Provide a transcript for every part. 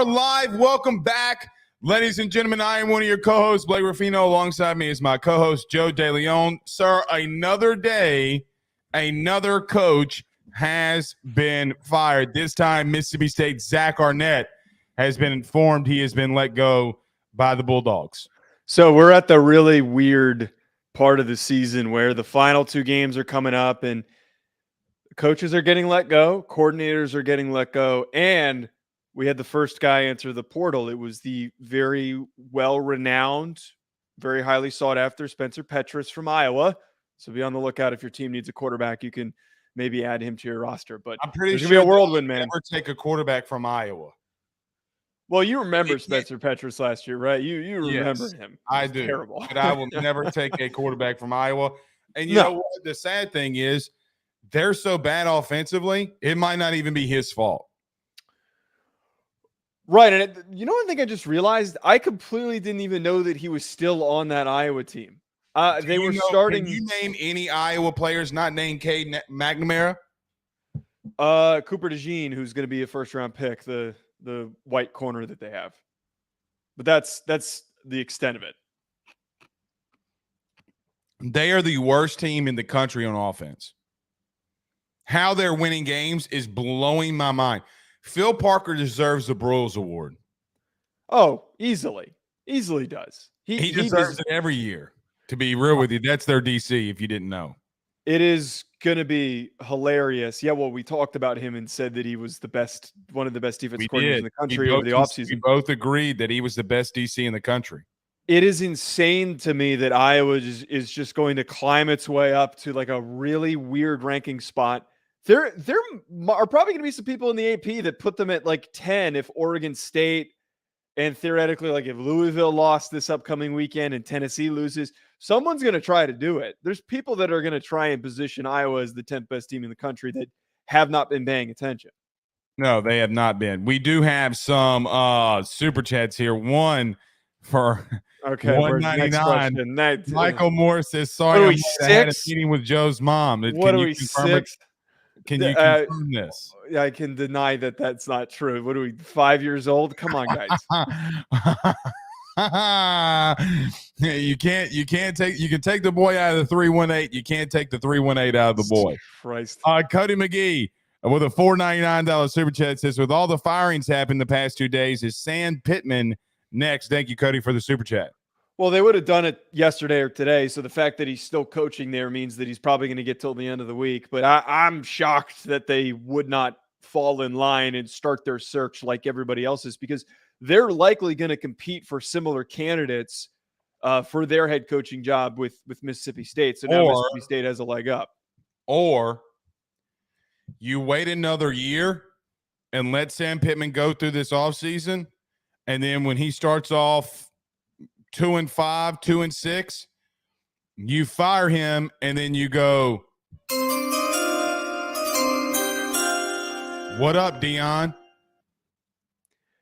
are live. Welcome back, ladies and gentlemen. I am one of your co-hosts, Blake Ruffino. Alongside me is my co-host, Joe DeLeone. Sir, another day, another coach has been fired. This time, Mississippi State's Zach Arnett has been informed he has been let go by the Bulldogs. So we're at the really weird part of the season where the final two games are coming up and coaches are getting let go, coordinators are getting let go, and we had the first guy enter the portal. It was the very well-renowned, very highly sought-after Spencer Petras from Iowa. So be on the lookout. If your team needs a quarterback, you can maybe add him to your roster. But I'm pretty sure be a whirlwind, man. Never take a quarterback from Iowa. Well, you remember Spencer Petras last year, right? You remember him. I do. Terrible. But I will never take a quarterback from Iowa. And you know what? The sad thing is they're so bad offensively, it might not even be his fault. Right. And you know one thing I just realized? I completely didn't even know that he was still on that Iowa team. They were starting. Can you name any Iowa players not named Cade McNamara? Cooper DeJean, who's going to be a first-round pick, the white corner that they have. But that's the extent of it. They are the worst team in the country on offense. How they're winning games is blowing my mind. Phil Parker deserves the Broyles Award. Oh, easily. Easily does. He deserves it every year. To be real with you, that's their DC, if you didn't know. It is going to be hilarious. Yeah, well, we talked about him and said that he was one of the best defensive coordinators in the country over the offseason. We both agreed that he was the best DC in the country. It is insane to me that Iowa is just going to climb its way up to like a really weird ranking spot. There are probably going to be some people in the AP that put them at like 10 if Oregon State and theoretically like if Louisville lost this upcoming weekend and Tennessee loses, someone's going to try to do it. There's people that are going to try and position Iowa as the 10th best team in the country that have not been paying attention. No, they have not been. We do have some super chats here. One for $1.99. Michael Morris says, sorry, I had a meeting with Joe's mom. What are we, 6? Can you confirm this? I can deny that that's not true. What are we, 5 years old? Come on, guys. You can take the boy out of the 318. You can't take the 318 out of the boy. Christ. Cody McGee with a $4.99 super chat says, with all the firings happened the past 2 days, is Sam Pittman next? Thank you, Cody, for the super chat. Well, they would have done it yesterday or today, so the fact that he's still coaching there means that he's probably going to get till the end of the week. But I'm shocked that they would not fall in line and start their search like everybody else is, because they're likely going to compete for similar candidates for their head coaching job with Mississippi State. So now Mississippi State has a leg up. Or you wait another year and let Sam Pittman go through this offseason, and then when he starts off 2-5, 2-6, you fire him, and then you go, what up, Dion?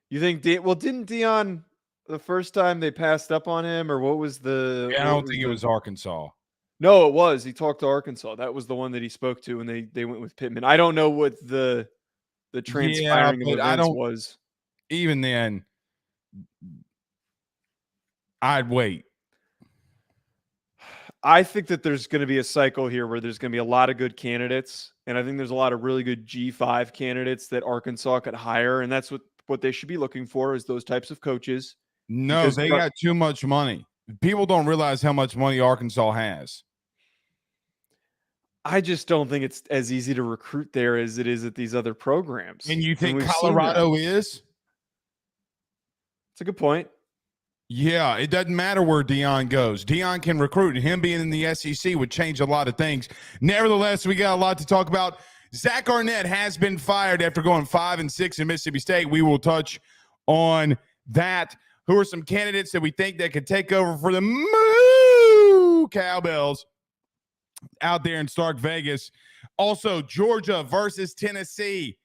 You think didn't Dion the first time they passed up on him, or what was the? I don't think it was Arkansas. No, it was. He talked to Arkansas. That was the one that he spoke to, and they went with Pittman. I don't know what the transpiring of events was. Even then, I'd wait. I think that there's going to be a cycle here where there's going to be a lot of good candidates, and I think there's a lot of really good G5 candidates that Arkansas could hire, and that's what they should be looking for, is those types of coaches. No, they got too much money. People don't realize how much money Arkansas has. I just don't think it's as easy to recruit there as it is at these other programs. And you think Colorado is? It's a good point. Yeah, it doesn't matter where Dion goes. Dion can recruit, and him being in the SEC would change a lot of things. Nevertheless, we got a lot to talk about. Zach Arnett has been fired after going 5-6 in Mississippi State. We will touch on that. Who are some candidates that we think that could take over for the Moo Cowbells out there in Stark Vegas? Also, Georgia versus Tennessee.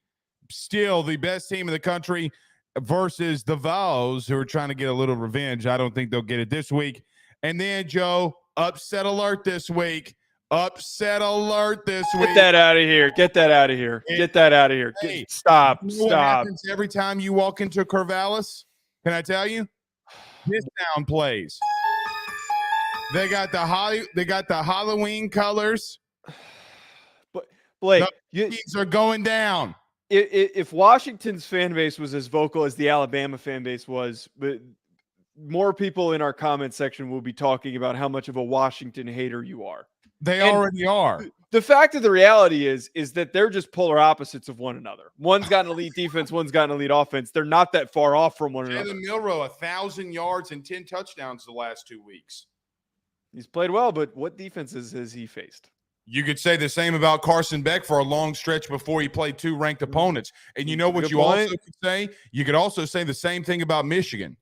Still the best team in the country versus the Vols, who are trying to get a little revenge. I don't think they'll get it this week. And then, Joe, upset alert this week. Upset alert this week. Get that out of here. Get that out of here. Get that out of here. Hey, Stop. You know what happens every time you walk into Corvallis? Can I tell you? This town plays. They got the Halloween colors. But Blake, these are going down. If Washington's fan base was as vocal as the Alabama fan base was, but more people in our comment section will be talking about how much of a Washington hater you are. They already are. The fact of the reality is that they're just polar opposites of one another. One's got an elite defense, one's got an elite offense. They're not that far off from one another. Jalen Milroe, 1,000 yards and 10 touchdowns the last 2 weeks. He's played well, but what defenses has he faced? You could say the same about Carson Beck for a long stretch before he played 2 ranked opponents. And you know what you also could say? You could also say the same thing about Michigan.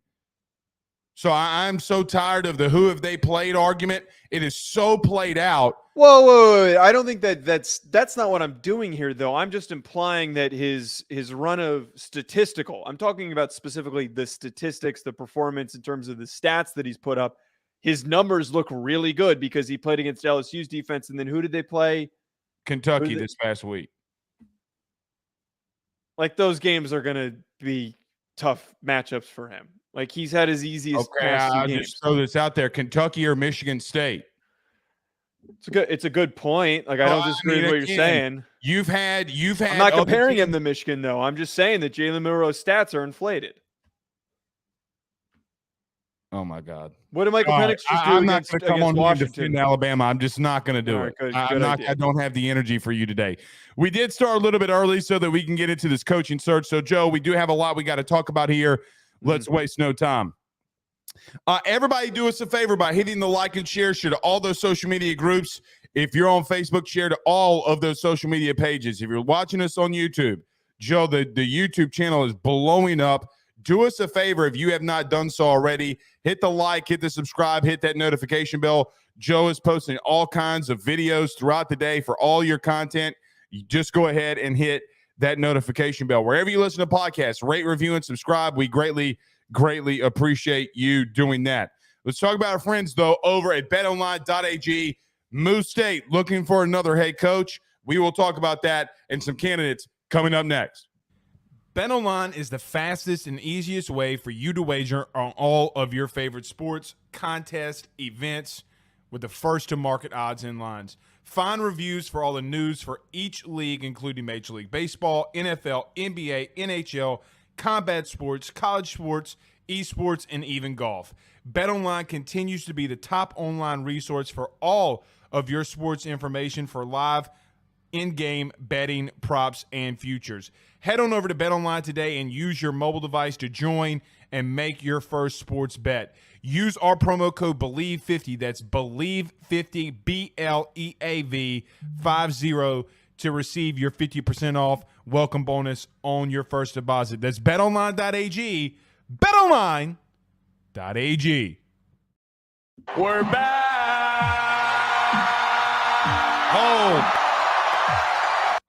So I'm so tired of the who have they played argument. It is so played out. Whoa. I don't think that's not what I'm doing here, though. I'm just implying that his run of statistical, I'm talking about specifically the statistics, the performance in terms of the stats that he's put up. His numbers look really good because he played against LSU's defense. And then who did they play? Kentucky this past week. Like, those games are going to be tough matchups for him. Like, he's had his easiest past 2 games. Just throw this out there: Kentucky or Michigan State. It's a good point. Like, I don't disagree with what you're saying. You've had. I'm not comparing him to Michigan, though. I'm just saying that Jalen Milroe's stats are inflated. Oh my God! What did Michael Penix just do against Washington? Alabama. I'm just not going to do it. I don't have the energy for you today. We did start a little bit early so that we can get into this coaching search. So, Joe, we do have a lot we got to talk about here. Let's waste no time. Everybody do us a favor by hitting the like and share to all those social media groups. If you're on Facebook, share to all of those social media pages. If you're watching us on YouTube, Joe, the YouTube channel is blowing up. Do us a favor if you have not done so already. Hit the like, hit the subscribe, hit that notification bell. Joe is posting all kinds of videos throughout the day for all your content. You just go ahead and hit that notification bell. Wherever you listen to podcasts, rate, review, and subscribe. We greatly appreciate you doing that. Let's talk about our friends, though, over at betonline.ag. Moose State looking for another head coach. We will talk about that and some candidates coming up next. BetOnline is the fastest and easiest way for you to wager on all of your favorite sports, contests, events with the first-to-market odds and lines. Find reviews for all the news for each league, including Major League Baseball, NFL, NBA, NHL, combat sports, college sports, esports, and even golf. BetOnline continues to be the top online resource for all of your sports information for live in-game betting, props, and futures. Head on over to BetOnline today and use your mobile device to join and make your first sports bet. Use our promo code BELIEVE50, that's BELIEVE50, BLEAV 50, to receive your 50% off welcome bonus on your first deposit. That's betonline.ag, betonline.ag. We're back. Home.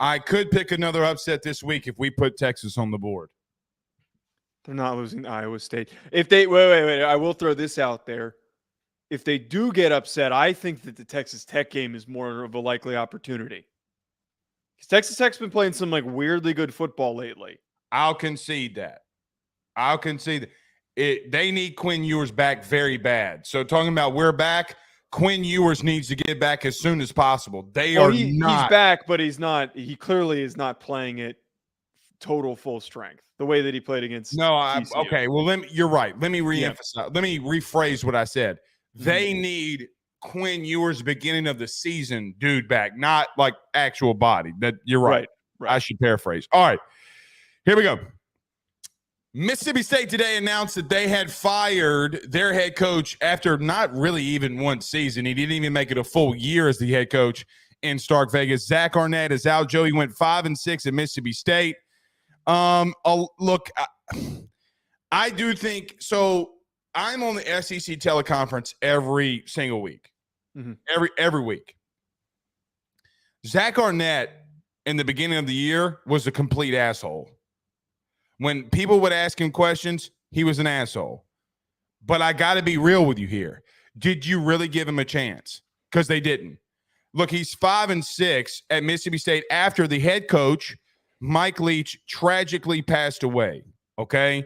I could pick another upset this week if we put Texas on the board. They're not losing to Iowa State. If they wait, I will throw this out there. If they do get upset, I think that the Texas Tech game is more of a likely opportunity. Because Texas Tech's been playing some like weirdly good football lately. I'll concede that. They need Quinn Ewers back very bad. So talking about we're back, Quinn Ewers needs to get back as soon as possible. He's back, but he's not. He clearly is not playing at total full strength the way that he played against. Okay. Well, you're right. Let me reemphasize. Yeah. Let me rephrase what I said. They need Quinn Ewers beginning of the season dude back, not like actual body. That you're right. I should paraphrase. All right, here we go. Mississippi State today announced that they had fired their head coach after not really even one season. He didn't even make it a full year as the head coach in Stark Vegas. Zach Arnett is out. Joey went 5-6 at Mississippi State. Look, I do think so. I'm on the SEC teleconference every single week, every week. Zach Arnett in the beginning of the year was a complete asshole. When people would ask him questions, he was an asshole. But I got to be real with you here. Did you really give him a chance? Because they didn't. Look, he's 5-6 at Mississippi State after the head coach, Mike Leach, tragically passed away. Okay.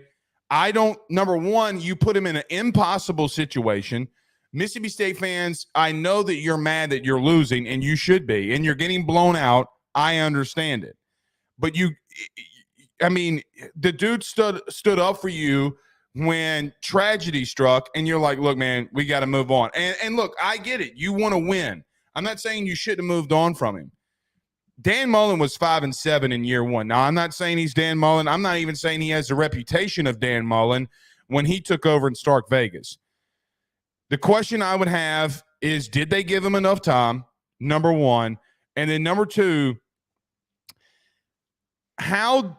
Number one, you put him in an impossible situation. Mississippi State fans, I know that you're mad that you're losing, and you should be, and you're getting blown out. I understand it. But the dude stood up for you when tragedy struck, and you're like, look, man, we got to move on. And look, I get it. You want to win. I'm not saying you shouldn't have moved on from him. Dan Mullen was 5-7 in year one. Now, I'm not saying he's Dan Mullen. I'm not even saying he has the reputation of Dan Mullen when he took over in Stark Vegas. The question I would have is, did they give him enough time? Number one. And then number two, how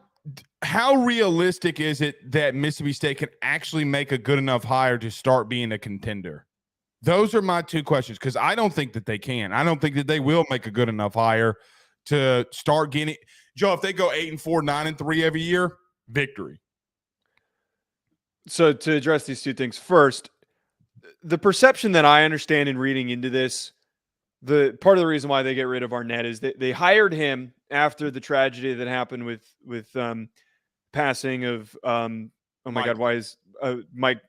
realistic is it that Mississippi State can actually make a good enough hire to start being a contender? Those are my two questions, because I don't think that they can. I don't think that they will make a good enough hire to start getting – Joe, if they go 8-4, 9-3 every year, victory. So to address these two things, first, the perception that I understand in reading into this, the part of the reason why they get rid of Arnett is that they hired him after the tragedy that happened with passing of Mike. God, why is Mike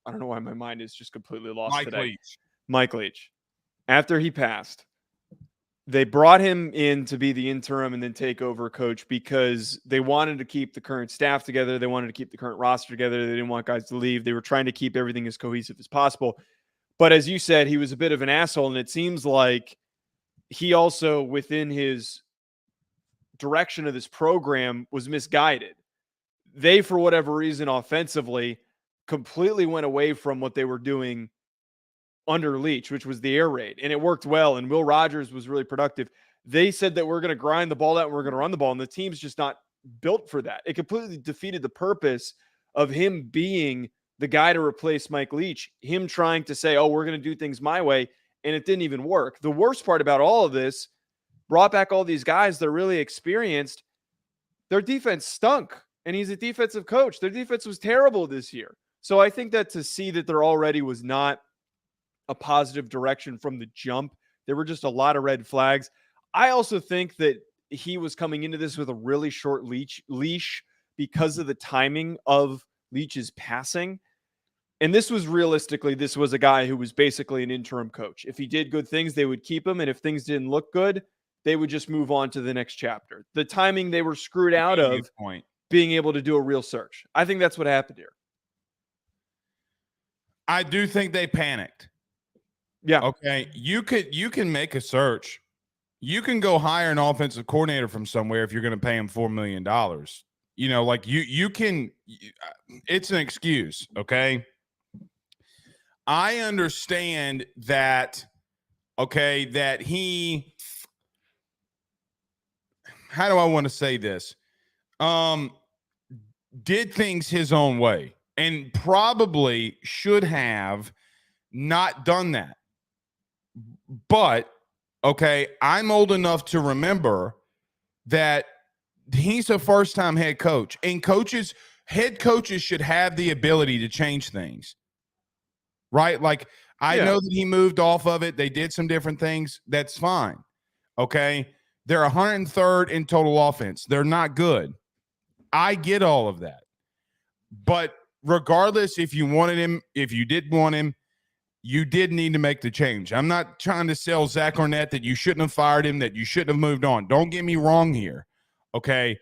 I don't know why my mind is just completely lost today. Mike Leach. After he passed, they brought him in to be the interim and then take over coach because they wanted to keep the current staff together. They wanted to keep the current roster together. They didn't want guys to leave. They were trying to keep everything as cohesive as possible. But as you said, he was a bit of an asshole, and it seems like he also, within his direction of this program, was misguided. They, for whatever reason, offensively, completely went away from what they were doing under Leach, which was the air raid, and it worked well, and Will Rogers was really productive. They said that we're going to grind the ball out and we're going to run the ball, and the team's just not built for that. It completely defeated the purpose of him being the guy to replace Mike Leach, him trying to say, oh, we're going to do things my way, and it didn't even work. The worst part about all of this, brought back all these guys that are really experienced. Their defense stunk, and he's a defensive coach. Their defense was terrible this year. So I think that to see that there already was not a positive direction from the jump, there were just a lot of red flags. I also think that he was coming into this with a really short leash because of the timing of Leach's passing. And this was a guy who was basically an interim coach. If he did good things, they would keep him. And if things didn't look good, they would just move on to the next chapter. The timing they were screwed out of being able to do a real search. I think that's what happened here. I do think they panicked. Yeah. Okay. You can make a search. You can go hire an offensive coordinator from somewhere if you're going to pay him $4 million. You know, like you can, it's an excuse. Okay. I understand that. Okay. That he, how do I want to say this? Did things his own way and probably should have not done that. But, okay, I'm old enough to remember that he's a first-time head coach, and head coaches should have the ability to change things, right? Like, I know that he moved off of it. They did some different things. That's fine, okay? They're 103rd in total offense. They're not good. I get all of that. But regardless, if you wanted him, if you did want him, you did need to make the change. I'm not trying to sell Zach Arnett that you shouldn't have fired him, that you shouldn't have moved on. Don't get me wrong here, okay?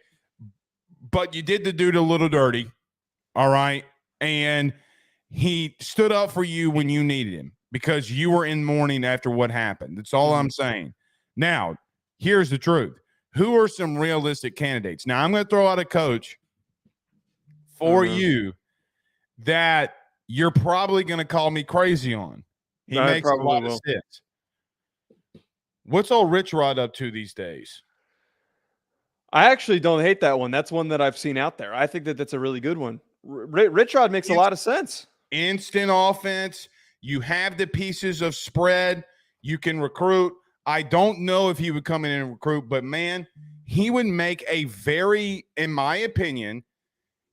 But you did the dude a little dirty, all right? And he stood up for you when you needed him because you were in mourning after what happened. That's all I'm saying. Now, here's the truth. Who are some realistic candidates? Now, I'm going to throw out a coach for you that you're probably going to call me crazy on. He makes a lot of sense. What's old Rich Rod up to these days? I actually don't hate that one. That's one that I've seen out there. I think that that's a really good one. Rich Rod makes a lot of sense. Instant offense. You have the pieces of spread. You can recruit. I don't know if he would come in and recruit, but, man, he would make a very, in my opinion,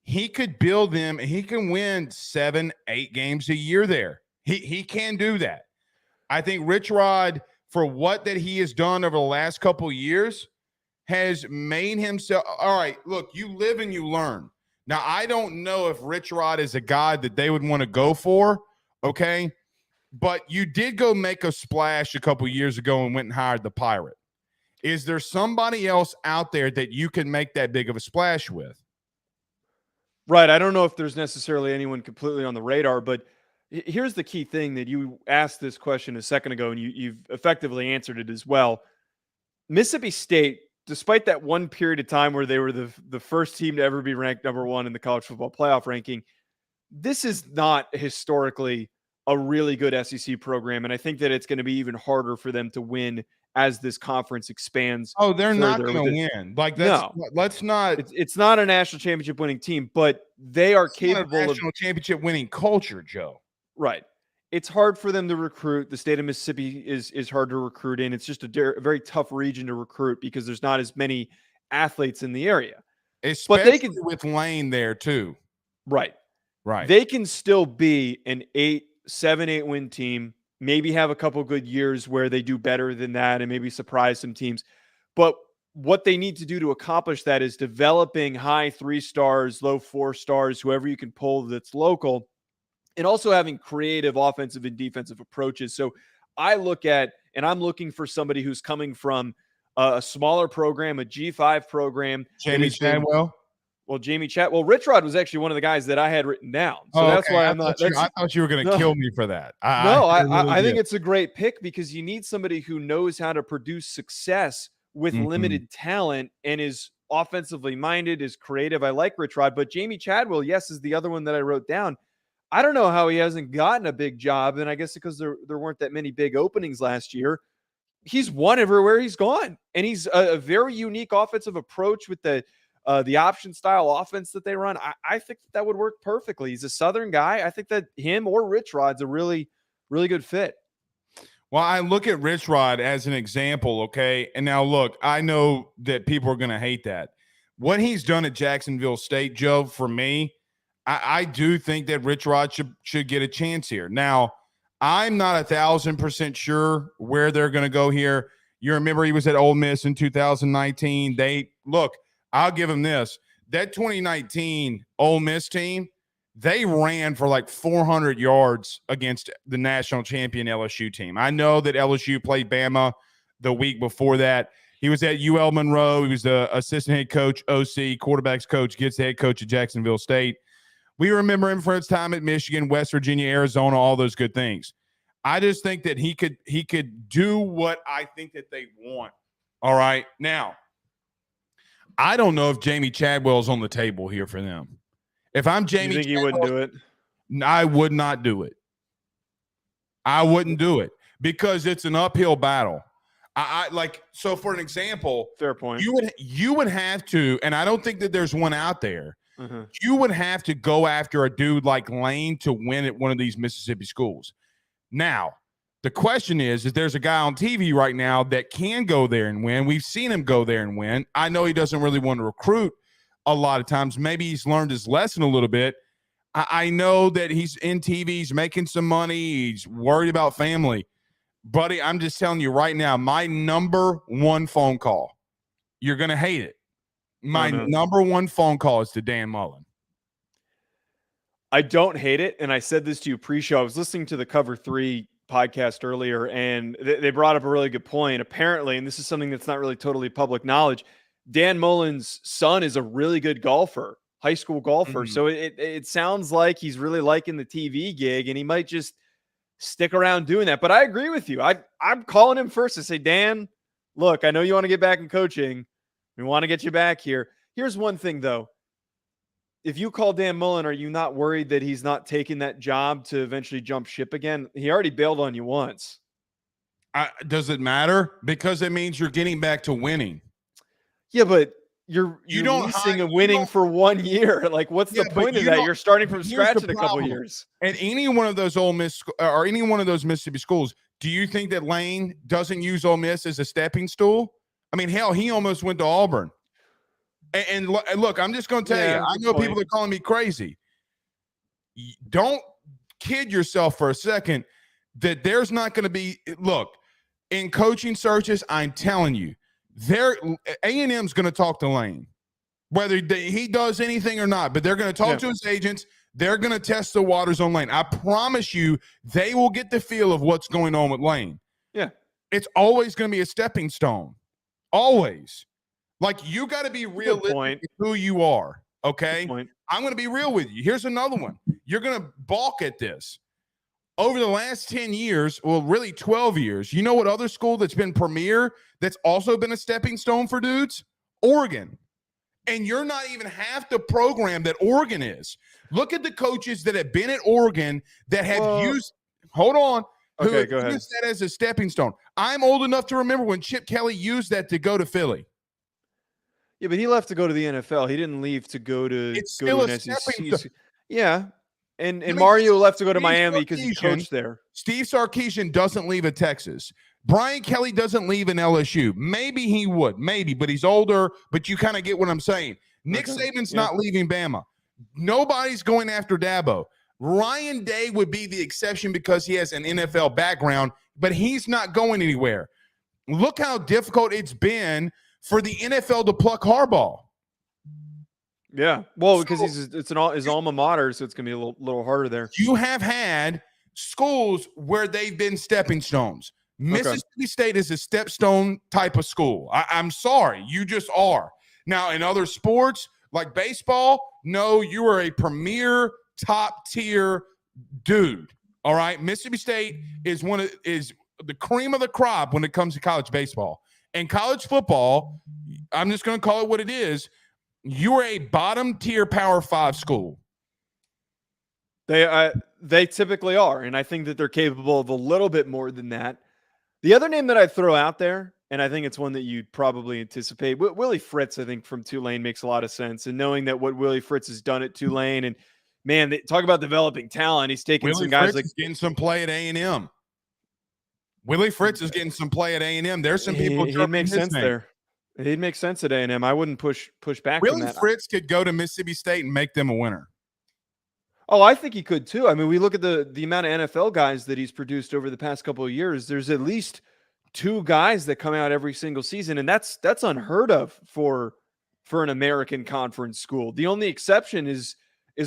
he could build them. He can win 7-8 games a year there. He can do that. I think Rich Rod, for what that he has done over the last couple of years has made himself. All right, look, you live and you learn. Now, I don't know if Rich Rod is a guy that they would want to go for, okay? But you did go make a splash a couple of years ago and went and hired the Pirate. Is there somebody else out there that you can make that big of a splash with? Right. I don't know if there's necessarily anyone completely on the radar, but here's the key thing that you asked this question a second ago, and you've effectively answered it as well. Mississippi State, despite that one period of time where they were the first team to ever be ranked number 1 in the college football playoff ranking, this is not historically a really good SEC program. And I think that it's going to be even harder for them to win as this conference expands. Oh, they're not going to win. Like, that's, no, let's not. It's not a national championship winning team, but they are capable of national championship winning culture, Joe. Right. It's hard for them to recruit. The state of Mississippi is hard to recruit in. It's just a very tough region to recruit because there's not as many athletes in the area. Especially but they can, with Lane there too. Right. Right. They can still be an 7-8 win team, maybe have a couple good years where they do better than that and maybe surprise some teams. But what they need to do to accomplish that is developing high 3 stars, low 4 stars, whoever you can pull that's local, and also having creative offensive and defensive approaches. So I look at, and I'm looking for somebody who's coming from a smaller program, a G5 program. Jamie Chadwell. Well, Rich Rod was actually one of the guys that I had written down. So that's why I'm not. I thought you were going to kill me for that. I think it's a great pick because you need somebody who knows how to produce success with limited talent and is offensively minded, is creative. I like Rich Rod, but Jamie Chadwell, yes, is the other one that I wrote down. I don't know how he hasn't gotten a big job, and I guess because there weren't that many big openings last year. He's won everywhere he's gone, and he's a very unique offensive approach with the option style offense that they run. I think that would work perfectly. He's a Southern guy. I think that him or Rich Rod's a really, really good fit. Well, I look at Rich Rod as an example, okay? And now, look, I know that people are going to hate that. What he's done at Jacksonville State, Joe, for me, I do think that Rich Rod should get a chance here. Now, I'm not 1,000% sure where they're going to go here. You remember he was at Ole Miss in 2019. I'll give him this. That 2019 Ole Miss team, they ran for like 400 yards against the national champion LSU team. I know that LSU played Bama the week before that. He was at UL Monroe. He was the assistant head coach, OC, quarterbacks coach, gets the head coach at Jacksonville State. We remember him for his time at Michigan, West Virginia, Arizona, all those good things. I just think that he could do what I think that they want. All right. Now, I don't know if Jamie Chadwell's on the table here for them. If I'm Jamie, you think he wouldn't do it? I would not do it. I wouldn't do it because it's an uphill battle. So for an example, fair point. You would have to, and I don't think that there's one out there. You would have to go after a dude like Lane to win at one of these Mississippi schools. Now, the question is there's a guy on TV right now that can go there and win. We've seen him go there and win. I know he doesn't really want to recruit a lot of times. Maybe he's learned his lesson a little bit. I know that he's in TV. He's making some money. He's worried about family. Buddy, I'm just telling you right now, my number one phone call, you're going to hate it. My number one phone call is to Dan Mullen. I don't hate it. And I said this to you pre-show. I was listening to the Cover 3 podcast earlier, and they brought up a really good point. Apparently, and this is something that's not really totally public knowledge, Dan Mullen's son is a really good golfer, high school golfer. So it sounds like he's really liking the TV gig, and he might just stick around doing that. But I agree with you. I'm calling him first to say, Dan, look, I know you want to get back in coaching. We want to get you back here. Here's one thing, though. If you call Dan Mullen, are you not worried that he's not taking that job to eventually jump ship again? He already bailed on you once. Does it matter? Because it means you're getting back to winning. Yeah, but you're leasing and winning for 1 year. Like, what's the point of that? You're starting from scratch in a couple of years. And any one of those Ole Miss or any one of those Mississippi schools, do you think that Lane doesn't use Ole Miss as a stepping stool? I mean, hell, he almost went to Auburn. And look, I'm just going to tell you, I know people are calling me crazy. Don't kid yourself for a second that there's not going to be – look, in coaching searches, I'm telling you, A&M's going to talk to Lane, whether he does anything or not, but they're going to talk to his agents. They're going to test the waters on Lane. I promise you, they will get the feel of what's going on with Lane. Yeah. It's always going to be a stepping stone. Always. Like, you got to be realistic with who you are, okay? I'm going to be real with you. Here's another one. You're going to balk at this. Over the last 10 years, well, really 12 years, you know what other school that's been premier that's also been a stepping stone for dudes? Oregon. And you're not even half the program that Oregon is. Look at the coaches that have been at Oregon that have used – hold on. Okay, go ahead. Used that as a stepping stone. I'm old enough to remember when Chip Kelly used that to go to Philly. Yeah, but he left to go to the NFL. He didn't leave to go to an SEC. Yeah. And Mario left to go to Miami because he coached there. Steve Sarkisian doesn't leave at Texas. Brian Kelly doesn't leave in LSU. Maybe he would. Maybe, but he's older. But you kind of get what I'm saying. Nick Saban's not leaving Bama. Nobody's going after Dabo. Ryan Day would be the exception because he has an NFL background, but he's not going anywhere. Look how difficult it's been for the NFL to pluck Harbaugh. Yeah, well, because it's his alma mater, so it's going to be a little harder there. You have had schools where they've been stepping stones. Mississippi State is a stepstone type of school. I'm sorry, you just are. Now, in other sports like baseball, no, you are a premier top tier dude. All right, Mississippi State is the cream of the crop when it comes to college baseball. And college football, I'm just going to call it what it is. You're a bottom tier Power 5 school. They typically are, and I think that they're capable of a little bit more than that. The other name that I throw out there, and I think it's one that you'd probably anticipate, Willie Fritz, I think, from Tulane makes a lot of sense. And knowing that what Willie Fritz has done at Tulane, and man, they talk about developing talent. He's taking some guys like getting some play at A&M. Willie Fritz is getting some play at A&M. There's some people. He'd make sense there. He'd make sense at A&M. I wouldn't push back on that. Willie Fritz could go to Mississippi State and make them a winner. Oh, I think he could too. I mean, we look at the amount of NFL guys that he's produced over the past couple of years. There's at least 2 guys that come out every single season, and that's unheard of for an American conference school. The only exception is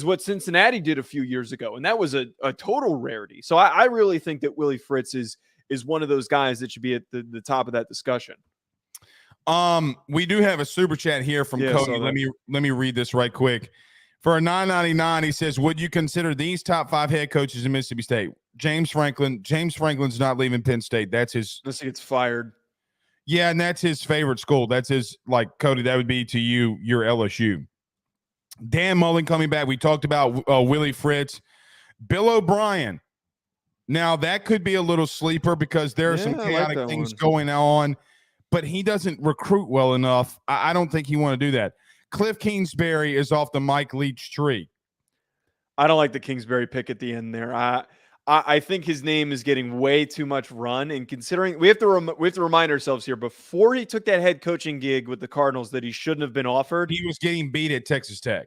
what Cincinnati did a few years ago, and that was a total rarity. So I really think that Willie Fritz is one of those guys that should be at the top of that discussion. We do have a super chat here from Cody. Let me read this right quick. For a $9.99, he says, would you consider these top 5 head coaches in Mississippi State? James Franklin. James Franklin's not leaving Penn State. That's his. Unless he gets fired. Yeah, and that's his favorite school. That's his, like, Cody, that would be to you, your LSU. Dan Mullen coming back. We talked about Willie Fritz. Bill O'Brien. Now, that could be a little sleeper because there are some chaotic things going on, but he doesn't recruit well enough. I don't think he want to do that. Cliff Kingsbury is off the Mike Leach tree. I don't like the Kingsbury pick at the end there. I think his name is getting way too much run, and considering we have to remind ourselves here, before he took that head coaching gig with the Cardinals that he shouldn't have been offered, he was getting beat at Texas Tech.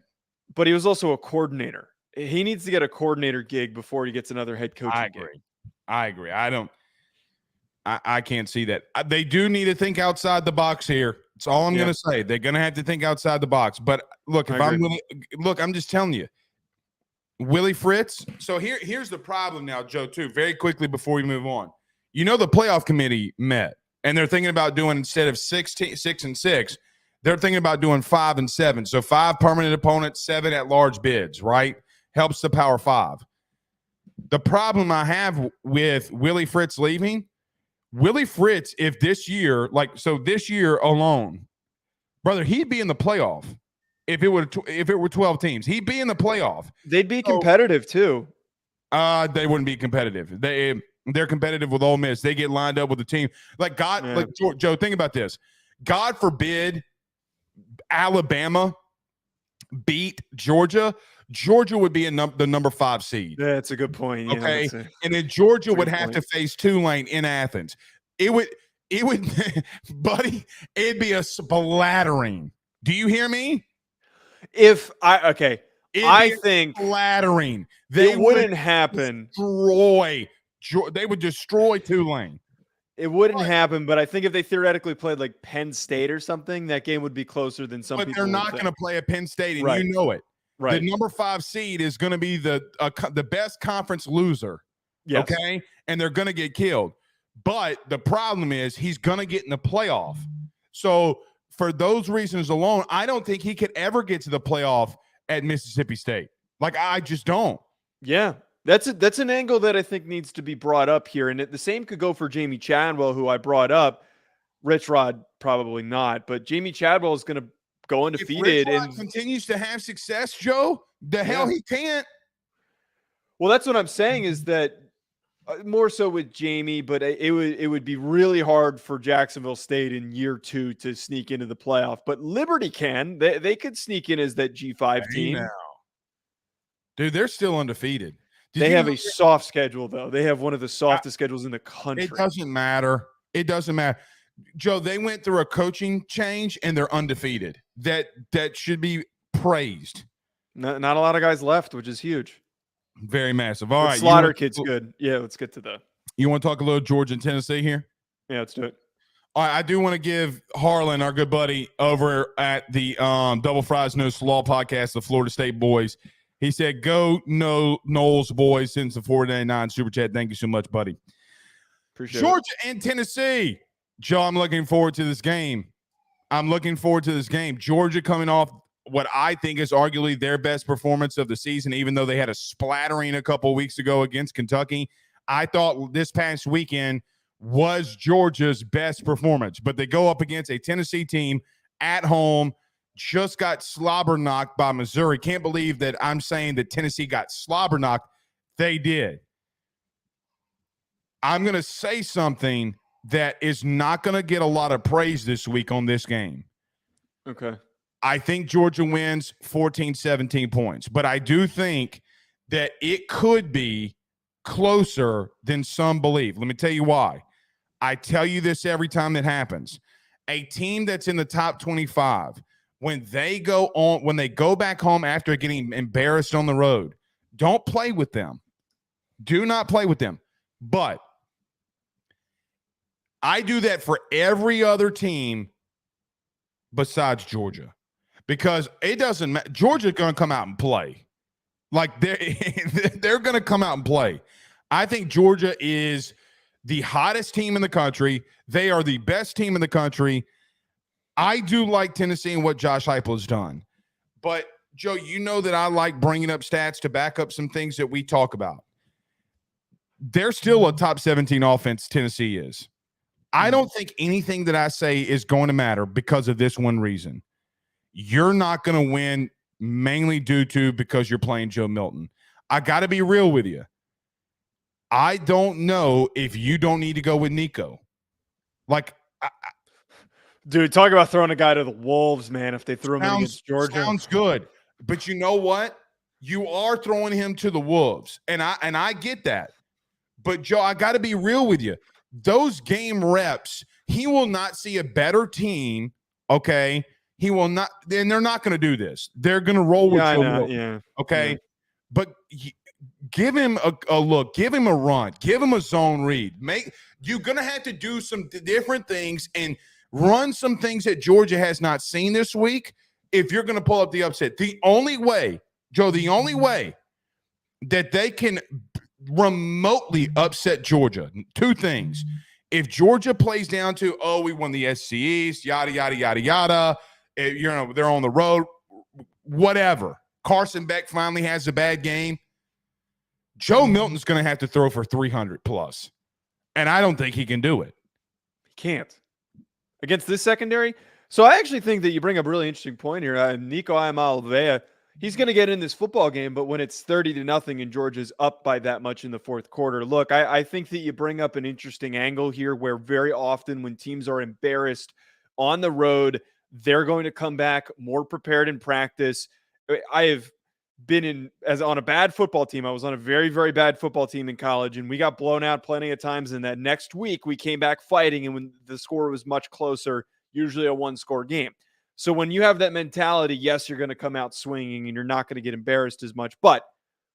But he was also a coordinator. He needs to get a coordinator gig before he gets another head coaching gig. I agree. I can't see that. They do need to think outside the box here. That's all I'm going to say. They're going to have to think outside the box. But look, I'm just telling you, Willie Fritz. So here's the problem now, Joe, too, very quickly before we move on. You know, the playoff committee met, and they're thinking about doing, instead of 6-6, they're thinking about doing 5-7. So 5 permanent opponents, 7 at-large bids, right? Helps the Power 5. The problem I have with Willie Fritz leaving, Willie Fritz, if this year alone, brother, he'd be in the playoff. If it were 12 teams, he'd be in the playoff. They'd be competitive too. They wouldn't be competitive. They're competitive with Ole Miss. They get lined up with the team. Like Joe, think about this. God forbid Alabama beat Georgia. Georgia would be the number 5 seed. Yeah, that's a good point. Yeah, okay, and then Georgia would have to face Tulane in Athens. It would, buddy. It'd be a splattering. Do you hear me? I think splattering. It wouldn't happen. They would destroy Tulane. It wouldn't But, happen, but I think if they theoretically played like Penn State or something, that game would be closer than some but people they're would not think. going to play at Penn State, and Right. you know it. The Right. number 5 seed is going to be the best conference loser. Yes. Okay, and they're going to get killed. But the problem is he's going to get in the playoff. So for those reasons alone, I don't think he could ever get to the playoff at Mississippi State. Like, I just don't. Yeah. That's an angle that I think needs to be brought up here. And the same could go for Jamie Chadwell, who I brought up. Rich Rod, probably not, but Jamie Chadwell is going to go undefeated. If Rich Rod and continues to have success, Joe, the hell he can't. Well, that's what I'm saying is that more so with Jamie, but it would be really hard for Jacksonville State in year 2 to sneak into the playoff. But Liberty can. They could sneak in as that G5 team. Now. Dude, they're still undefeated. They have a soft schedule, though. They have one of the softest schedules in the country. It doesn't matter. It doesn't matter. Joe, they went through a coaching change and they're undefeated. That should be praised. Not a lot of guys left, which is huge. Very massive. All right. Slaughter kid's good. Yeah, let's get to the. You want to talk a little Georgia and Tennessee here? Yeah, let's do it. All right, I do want to give Harlan, our good buddy over at the Double Fries No Slaw podcast, the Florida State boys. He said, "Go no Knowles boys," since the 499 super chat. Thank you so much, buddy. Appreciate Georgia it. and Tennessee. Joe, I'm looking forward to this game. Georgia coming off what I think is arguably their best performance of the season, even though they had a splattering a couple of weeks ago against Kentucky. I thought this past weekend was Georgia's best performance, but they go up against a Tennessee team at home, just got slobber knocked by Missouri. Can't believe that I'm saying that Tennessee got slobber knocked. They did. I'm going to say something that is not going to get a lot of praise this week on this game. Okay. I think Georgia wins 14, 17 points, but I do think that it could be closer than some believe. Let me tell you why. I tell you this every time it happens. A team that's in the top 25, when they go back home after getting embarrassed on the road, don't play with them. Do not play with them. But I do that for every other team besides Georgia, because it doesn't matter. Georgia's going to come out and play. Like, they're going to come out and play. I think Georgia is the hottest team in the country. They are the best team in the country. I do like Tennessee and what Josh Heupel has done. But, Joe, you know that I like bringing up stats to back up some things that we talk about. They're still a top 17 offense, Tennessee is. I don't think anything that I say is going to matter because of this one reason. You're not going to win mainly because you're playing Joe Milton. I got to be real with you. I don't know if you don't need to go with Nico. Like, dude, talk about throwing a guy to the wolves, man. If they threw him in against Georgia, sounds good. But you know what? You are throwing him to the wolves, and I get that. But Joe, I got to be real with you. Those game reps, he will not see a better team. Okay, he will not. And they're not going to do this. They're going to roll with Joe Milton. Yeah. Okay, yeah. But give him a look. Give him a run. Give him a zone read. You're going to have to do some different things and run some things that Georgia has not seen this week if you're going to pull up the upset. The only way, Joe, that they can remotely upset Georgia, two things. If Georgia plays down to, we won the SEC East, yada, yada, yada, yada, they're on the road, whatever. Carson Beck finally has a bad game. Joe Milton's going to have to throw for 300 plus. And I don't think he can do it. He can't. Against this secondary? So I actually think that you bring up a really interesting point here. Nico Iamaleava, he's going to get in this football game, but when it's 30-0 and Georgia's up by that much in the fourth quarter, look, I think that you bring up an interesting angle here where very often when teams are embarrassed on the road, they're going to come back more prepared in practice. I have been on a bad football team. I was on a very, very bad football team in college, and we got blown out plenty of times. And that next week we came back fighting, and when the score was much closer, usually a one-score game. So when you have that mentality, yes, you're going to come out swinging and you're not going to get embarrassed as much. But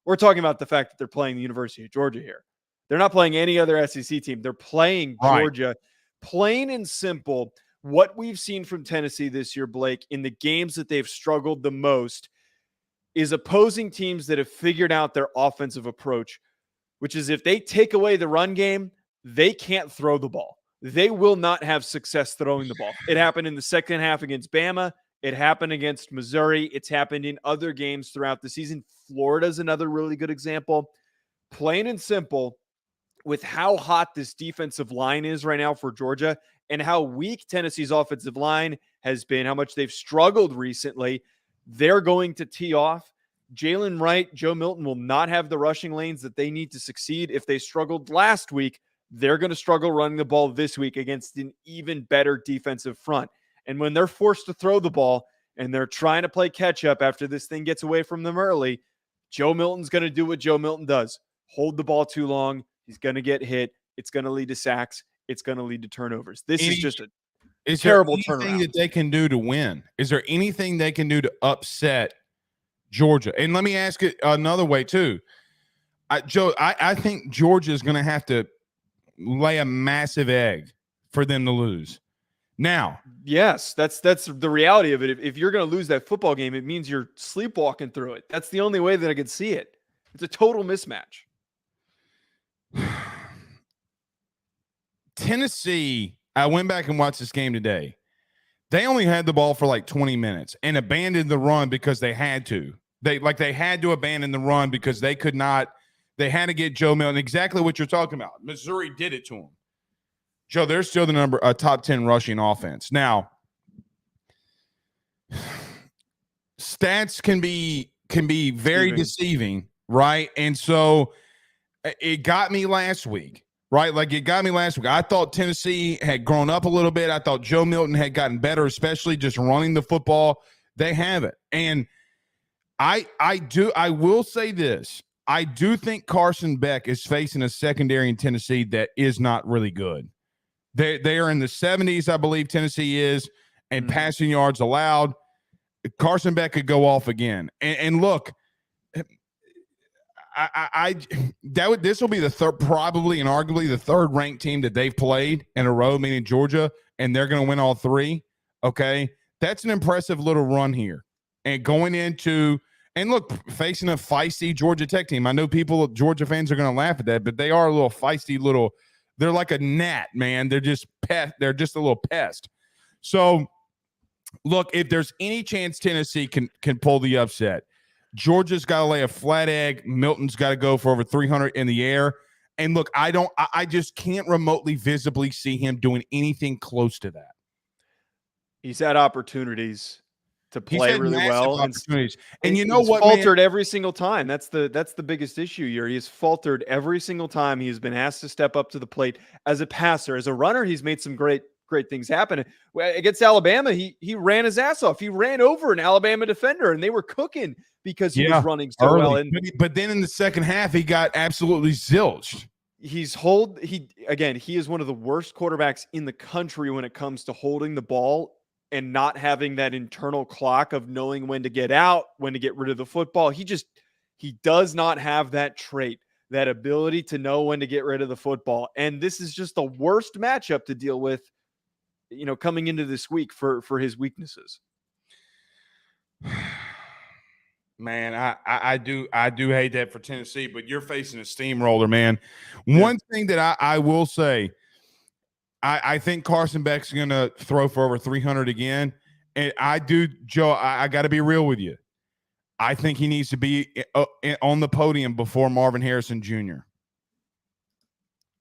we're talking about the fact that they're playing the University of Georgia here. They're not playing any other SEC team. They're playing Georgia. Plain and simple, what we've seen from Tennessee this year, Blake, in the games that they've struggled the most is opposing teams that have figured out their offensive approach, which is if they take away the run game, they can't throw the ball. They will not have success throwing the ball. It happened in the second half against Bama. It happened against Missouri. It's happened in other games throughout the season. Florida's another really good example. Plain and simple, with how hot this defensive line is right now for Georgia and how weak Tennessee's offensive line has been, how much they've struggled recently, they're going to tee off. Jalen Wright, Joe Milton will not have the rushing lanes that they need to succeed. If they struggled last week, they're going to struggle running the ball this week against an even better defensive front. And when they're forced to throw the ball and they're trying to play catch up after this thing gets away from them early, Joe Milton's going to do what Joe Milton does. Hold the ball too long. He's going to get hit. It's going to lead to sacks. It's going to lead to turnovers. This is just a terrible turnaround. Is there anything that they can do to win? Is there anything they can do to upset Georgia? And let me ask it another way too. Joe, I think Georgia is going to have to lay a massive egg for them to lose. Now, yes, that's the reality of it. If you're going to lose that football game, it means you're sleepwalking through it. That's the only way that I could see it. It's a total mismatch. Tennessee, I went back and watched this game today. They only had the ball for like 20 minutes and abandoned the run because they had to. They had to abandon the run because they could not. They had to get Joe Milton. Exactly what you're talking about. Missouri did it to them. Joe, they're still the top 10 rushing offense. Now, stats can be very deceiving, right? And so it got me last week, right? Like it got me last week. I thought Tennessee had grown up a little bit. I thought Joe Milton had gotten better, especially just running the football. They haven't. And I will say this. I do think Carson Beck is facing a secondary in Tennessee that is not really good. They are in the 70s, I believe Tennessee is, and passing yards allowed. Carson Beck could go off again. And look, this will be the third, probably and arguably the third ranked team that they've played in a row, meaning Georgia, and they're going to win all three. Okay, that's an impressive little run here. And going into and look, facing a feisty Georgia Tech team. I know Georgia fans are going to laugh at that, but they are a little feisty little. They're like a gnat, man. They're just They're just a little pest. So, look, if there's any chance Tennessee can pull the upset, Georgia's got to lay a flat egg. Milton's got to go for over 300 in the air. And look, I just can't remotely visibly see him doing anything close to that. He's had opportunities to play really well, and you know what, faltered every single time. That's the biggest issue here. He's faltered every single time he's been asked to step up to the plate as a passer. As a runner, he's made some great things happen. Against Alabama, he ran his ass off. He ran over an Alabama defender, and they were cooking because he was running so well. But then in the second half, he got absolutely zilched. He is one of the worst quarterbacks in the country when it comes to holding the ball and not having that internal clock of knowing when to get out, when to get rid of the football. He does not have that trait, that ability to know when to get rid of the football. And this is just the worst matchup to deal with, coming into this week for his weaknesses. Man, I do hate that for Tennessee, but you're facing a steamroller, man. Yeah. One thing that I will say, I think Carson Beck's going to throw for over 300 again. And I do, Joe, I got to be real with you. I think he needs to be on the podium before Marvin Harrison Jr.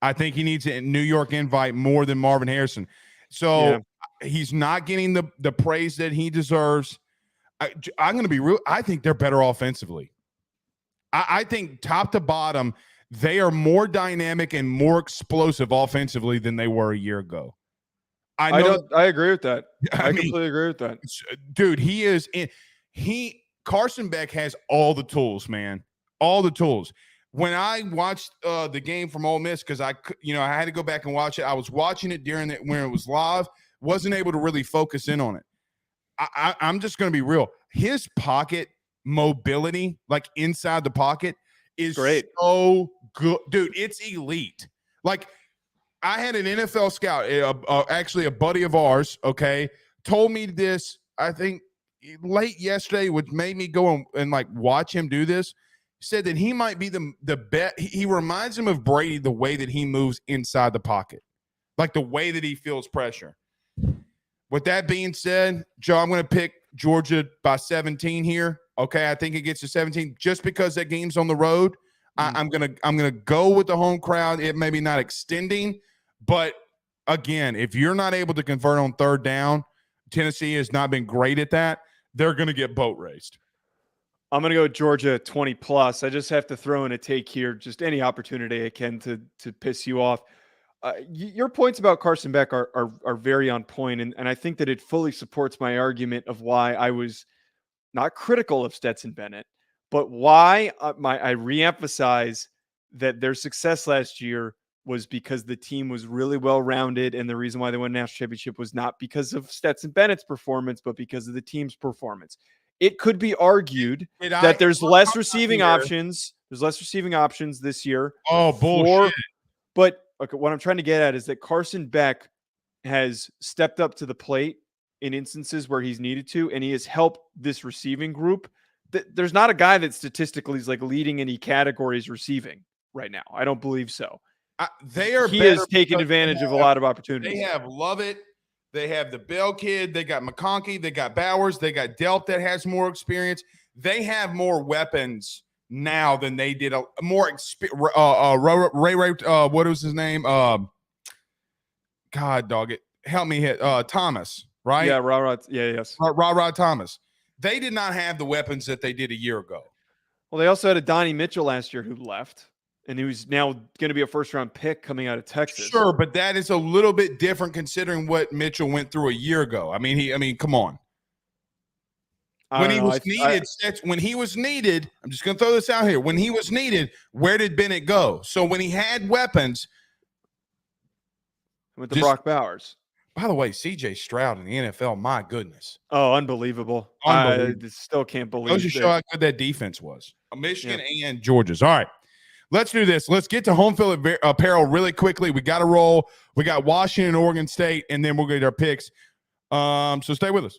I think he needs a New York invite more than Marvin Harrison. So he's not getting the praise that he deserves. I'm going to be real. I think they're better offensively. I think top to bottom, they are more dynamic and more explosive offensively than they were a year ago. I agree with that. I completely agree with that. Dude, Carson Beck has all the tools, man. All the tools. When I watched the game from Ole Miss, because I had to go back and watch it. I was watching it when it was live. Wasn't able to really focus in on it. I'm just going to be real. His pocket mobility, like inside the pocket, is great. So good. Dude, it's elite. Like, I had an NFL scout, actually a buddy of ours, okay, told me this, I think, late yesterday, which made me go and like watch him do this. Said that he might be the best. He reminds him of Brady the way that he moves inside the pocket, like the way that he feels pressure. With that being said, Joe, I'm going to pick Georgia by 17 here. Okay, I think it gets to 17 just because that game's on the road. I'm gonna go with the home crowd. It maybe not extending, but again, if you're not able to convert on third down, Tennessee has not been great at that. They're going to get boat raced. I'm going to go Georgia 20 plus. I just have to throw in a take here, just any opportunity I can to piss you off. Your points about Carson Beck are very on point, and I think that it fully supports my argument of why I was not critical of Stetson Bennett, but why I reemphasize that their success last year was because the team was really well-rounded, and the reason why they won a national championship was not because of Stetson Bennett's performance, but because of the team's performance. It could be argued that there's less receiving options. There's less receiving options this year. Oh, bullshit. But okay, what I'm trying to get at is that Carson Beck has stepped up to the plate in instances where he's needed to, and he has helped this receiving group. There's not a guy that statistically is like leading any categories receiving right now. I don't believe so. He has taken advantage of a lot of opportunities. They have Lovett. They have the Bell kid. They got McConkey. They got Bowers. They got Delp that has more experience. They have more weapons now than they did. More experience. Ray, what was his name? God, dog it. Help me hit. Thomas, right? Yeah, yes. Rod Thomas. They did not have the weapons that they did a year ago. Well, they also had a Donnie Mitchell last year who left, and he was now going to be a first-round pick coming out of Texas. Sure, but that is a little bit different considering what Mitchell went through a year ago. I mean, come on. When he was needed, I'm just going to throw this out here. When he was needed, where did Bennett go? So when he had weapons, went to Brock Bowers. By the way, C.J. Stroud in the NFL, my goodness. Oh, unapple. I still can't believe it. Those show how good that defense was. Michigan and Georgia's. All right, let's do this. Let's get to home field apparel really quickly. We got to roll. We got Washington, Oregon State, and then we'll get our picks. So stay with us.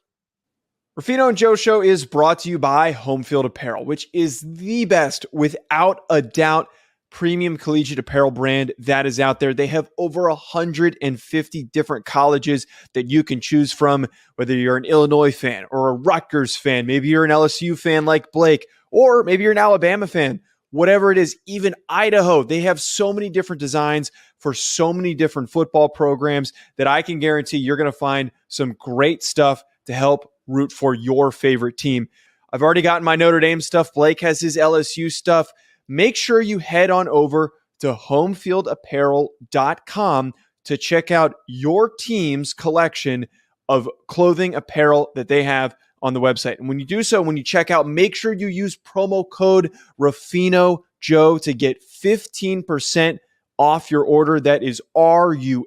Ruffino and Joe Show is brought to you by Home Field Apparel, which is the best, without a doubt, premium collegiate apparel brand that is out there. They have over 150 different colleges that you can choose from, whether you're an Illinois fan or a Rutgers fan, maybe you're an LSU fan like Blake, or maybe you're an Alabama fan, whatever it is, even Idaho. They have so many different designs for so many different football programs that I can guarantee you're going to find some great stuff to help root for your favorite team. I've already gotten my Notre Dame stuff. Blake has his LSU stuff. Make sure you head on over to homefieldapparel.com to check out your team's collection of clothing apparel that they have on the website. And when you do so, when you check out, make sure you use promo code RuffinoJoe to get 15% off your order. That is RUFFINO,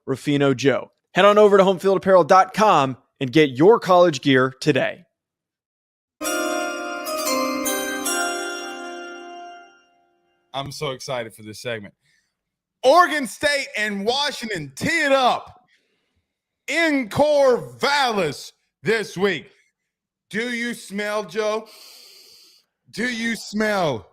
Ruffino Joe. Head on over to homefieldapparel.com and get your college gear today. I'm so excited for this segment. Oregon State and Washington tee it up in Corvallis this week. Do you smell, Joe? Do you smell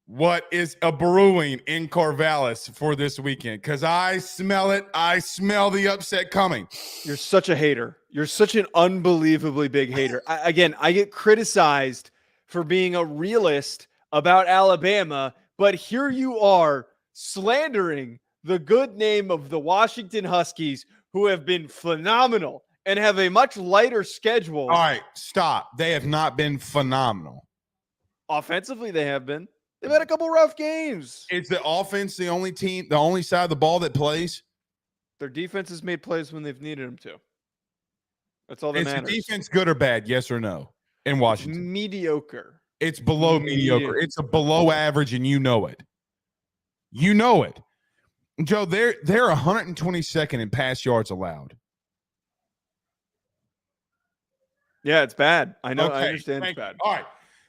what is a brewing in Corvallis for this weekend? Because I smell it. I smell the upset coming. You're such a hater. You're such an unbelievably big hater. I get criticized for being a realist about Alabama, but here you are slandering the good name of the Washington Huskies, who have been phenomenal and have a much lighter schedule. All right, stop. They have not been phenomenal. Offensively, they have been. They've had a couple rough games. Is the offense the only team, the only side of the ball that plays? Their defense has made plays when they've needed them to. That's all that matters. Is the defense good or bad? Yes or no? In Washington, it's mediocre. It's below mediocre. It's a below average, and you know it. You know it, Joe. They're 122nd in pass yards allowed. Yeah, it's bad. I know. Okay, I understand it's bad. All right.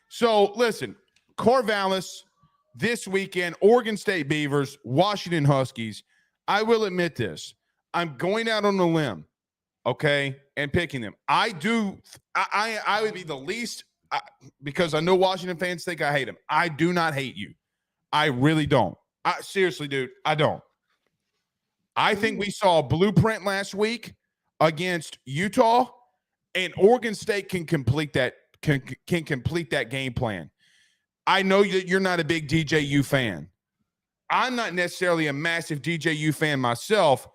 So listen, Corvallis, this weekend, Oregon State Beavers, Washington Huskies. I will admit this. I'm going out on a limb, okay, and picking them. I would be the least because I know Washington fans think I hate them. I do not hate you. I really don't. Seriously, dude, I don't. I think we saw a blueprint last week against Utah, and Oregon State can complete that can complete that game plan. I know that you're not a big DJU fan. I'm not necessarily a massive DJU fan myself,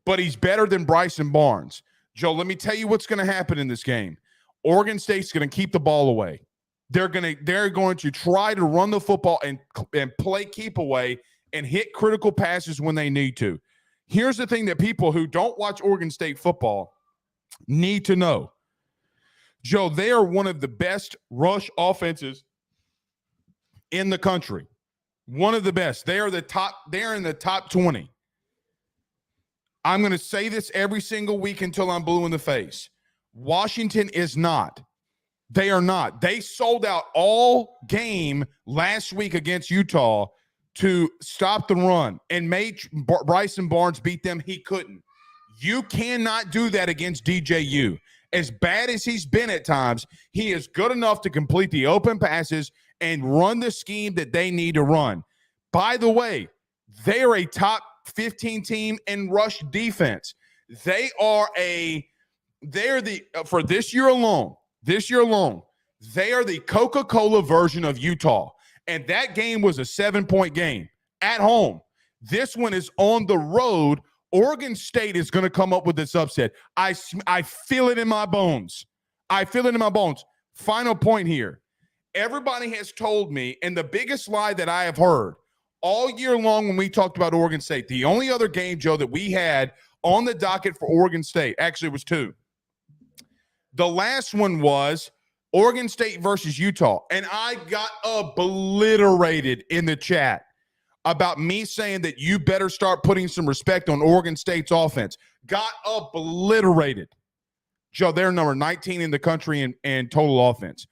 but he's better than Bryson Barnes. Joe, let me tell you what's going to happen in this game. Oregon State's going to keep the ball away. They're going to try to run the football and play keep away and hit critical passes when they need to. Here's the thing that people who don't watch Oregon State football need to know. Joe, they are one of the best rush offenses in the country. One of the best. They're in the top 20. I'm going to say this every single week until I'm blue in the face. Washington is not. They are not. They sold out all game last week against Utah to stop the run and made Bryson Barnes beat them. He couldn't. You cannot do that against DJU. As bad as he's been at times, he is good enough to complete the open passes and run the scheme that they need to run. By the way, they are a top 15 team in rush defense. For this year alone, they are the Coca-Cola version of Utah. And that game was a 7-point game at home. This one is on the road. Oregon State is going to come up with this upset. I feel it in my bones. Final point here. Everybody has told me, and the biggest lie that I have heard all year long when we talked about Oregon State, the only other game, Joe, that we had on the docket for Oregon State, actually it was two. The last one was Oregon State versus Utah, and I got obliterated in the chat about me saying that you better start putting some respect on Oregon State's offense. Got obliterated. Joe, they're number 19 in the country in total offense.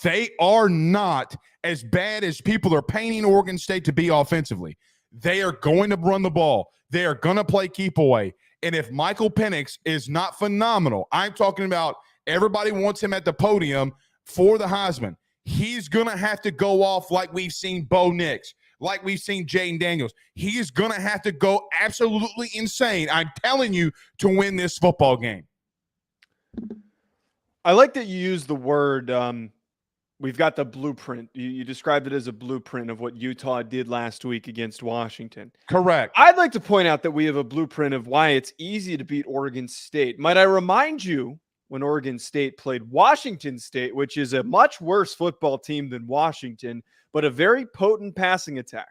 They are not as bad as people are painting Oregon State to be offensively. They are going to run the ball. They are going to play keep away. And if Michael Penix is not phenomenal, I'm talking about everybody wants him at the podium for the Heisman. He's going to have to go off like we've seen Bo Nix, like we've seen Jaden Daniels. He is going to have to go absolutely insane, I'm telling you, to win this football game. I like that you use the word we've got the blueprint. You described it as a blueprint of what Utah did last week against Washington. Correct. I'd like to point out that we have a blueprint of why it's easy to beat Oregon State. Might I remind you when Oregon State played Washington State, which is a much worse football team than Washington, but a very potent passing attack.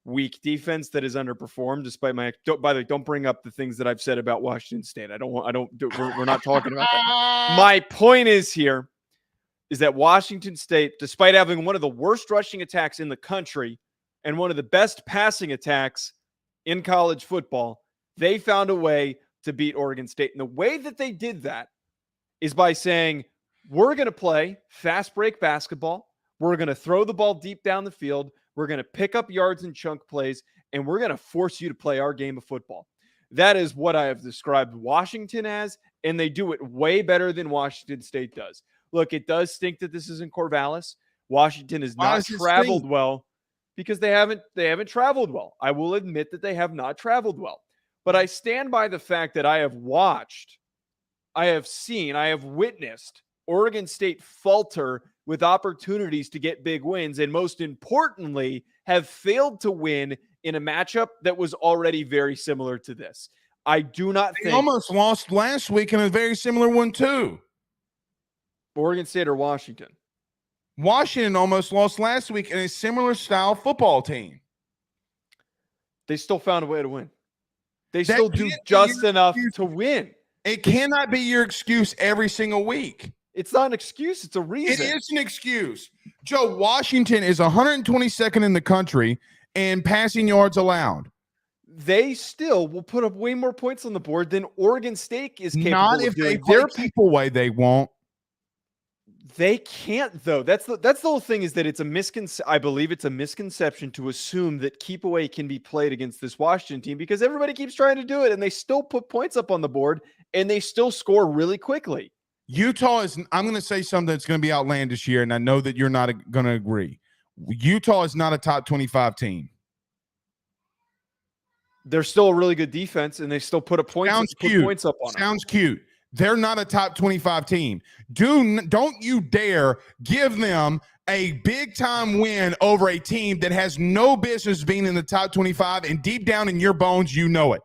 Weak defense that is underperformed despite by the way, don't bring up the things that I've said about Washington State. We're not talking about that. My point is that Washington State, despite having one of the worst rushing attacks in the country and one of the best passing attacks in college football, they found a way to beat Oregon State. And the way that they did that is by saying, we're going to play fast break basketball. We're going to throw the ball deep down the field. We're going to pick up yards and chunk plays, and we're going to force you to play our game of football. That is what I have described Washington as, and they do it way better than Washington State does. Look, it does stink that this is in Corvallis. Washington has not traveled well because they haven't traveled well. I will admit that they have not traveled well. But I stand by the fact that I have watched, I have seen, I have witnessed Oregon State falter with opportunities to get big wins, and most importantly, have failed to win in a matchup that was already very similar to this. I do not think... They almost lost last week in a very similar one, too. Oregon State or Washington? Washington almost lost last week in a similar style football team. They still found a way to win. They still do just enough to win. It cannot be your excuse every single week. It's not an excuse. It's a reason. It is an excuse. Joe, Washington is 122nd in the country in passing yards allowed. They still will put up way more points on the board than Oregon State is capable Not of if doing. they play keep away, they won't. They can't though. That's the whole thing, is that it's I believe it's a misconception to assume that keep away can be played against this Washington team, because everybody keeps trying to do it and they still put points up on the board and they still score really quickly. Utah is, I'm going to say something that's going to be outlandish here, and I know that you're not going to agree. Utah is not a top 25 team. They're still a really good defense, and they still put points up on them. Sounds cute. They're not a top 25 team. Don't you dare give them a big-time win over a team that has no business being in the top 25, and deep down in your bones, you know it.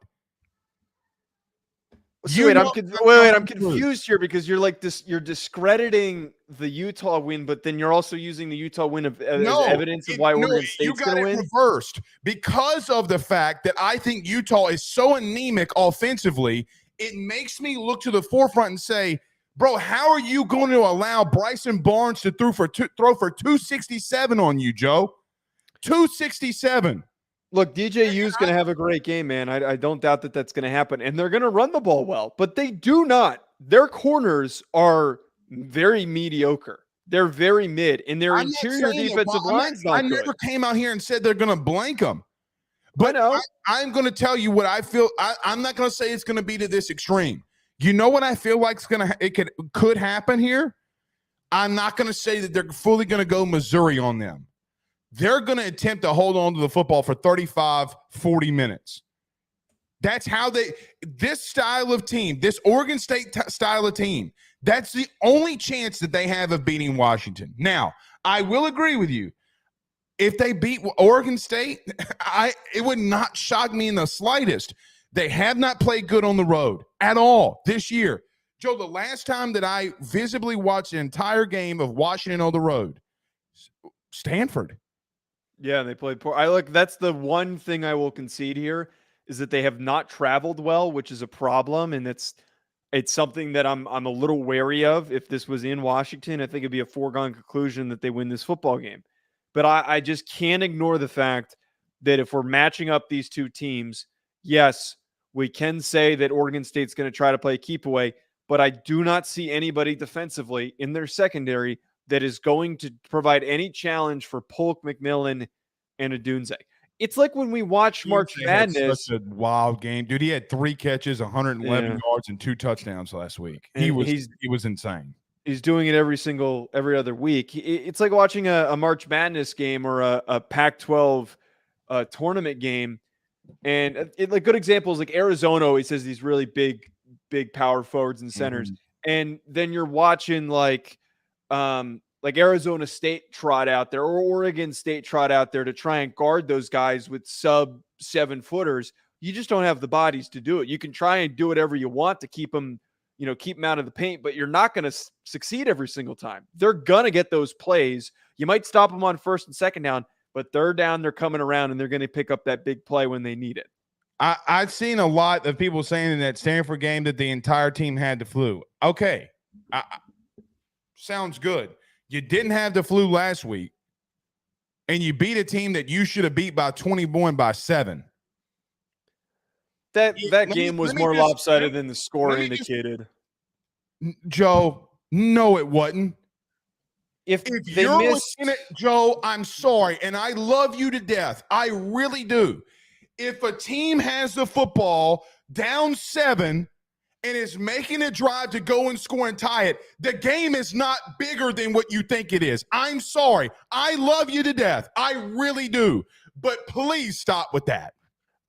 So I'm confused here, because you're like this. You're discrediting the Utah win, but then you're also using the Utah win as evidence of why Oregon State's going to win. Reversed because of the fact that I think Utah is so anemic offensively. It makes me look to the forefront and say, bro, how are you going to allow Bryson Barnes to throw for 267 on you, Joe? 267. Look, DJU's going to have a great game, man. I don't doubt that that's going to happen. And they're going to run the ball well, but they do not. Their corners are very mediocre. They're very mid, and their interior defensive line's not good. I never came out here and said they're going to blank them. But I'm going to tell you what I feel. I'm not going to say it's going to be to this extreme. You know what I feel like could happen here? I'm not going to say that they're fully going to go Missouri on them. They're going to attempt to hold on to the football for 35, 40 minutes. That's how this style of team, this Oregon State style of team, that's the only chance that they have of beating Washington. Now, I will agree with you. If they beat Oregon State, it would not shock me in the slightest. They have not played good on the road at all this year. Joe, the last time that I visibly watched an entire game of Washington on the road, Stanford. Yeah, they played poor. That's the one thing I will concede here, is that they have not traveled well, which is a problem, and it's something that I'm a little wary of. If this was in Washington, I think it'd be a foregone conclusion that they win this football game. But I just can't ignore the fact that if we're matching up these two teams, yes, we can say that Oregon State's going to try to play keep away, but I do not see anybody defensively in their secondary that is going to provide any challenge for Polk, McMillan, and Odunze. It's like when we watch March Madness. Such a wild game, dude. He had 3 catches, 111 yards, and 2 touchdowns last week. He was insane. He's doing it every other week. It's like watching a March Madness game or a Pac-12 tournament game. And like good examples, like Arizona always has these really big power forwards and centers. Mm-hmm. And then you're watching like Arizona State trot out there, or Oregon State trot out there to try and guard those guys with sub 7-footers. You just don't have the bodies to do it. You can try and do whatever you want to keep them out of the paint, but you're not going to succeed every single time. They're going to get those plays. You might stop them on first and second down, but third down, they're coming around and they're going to pick up that big play when they need it. I've seen a lot of people saying in that Stanford game that the entire team had the flu. Okay. Sounds good. You didn't have the flu last week, and you beat a team that you should have beat by 21 by 7. That game was more lopsided than the score indicated. Joe, no, it wasn't. If you're looking at Joe, I'm sorry, and I love you to death. I really do. If a team has the football down 7 and is making a drive to go and score and tie it, the game is not bigger than what you think it is. I'm sorry. I love you to death. I really do. But please stop with that.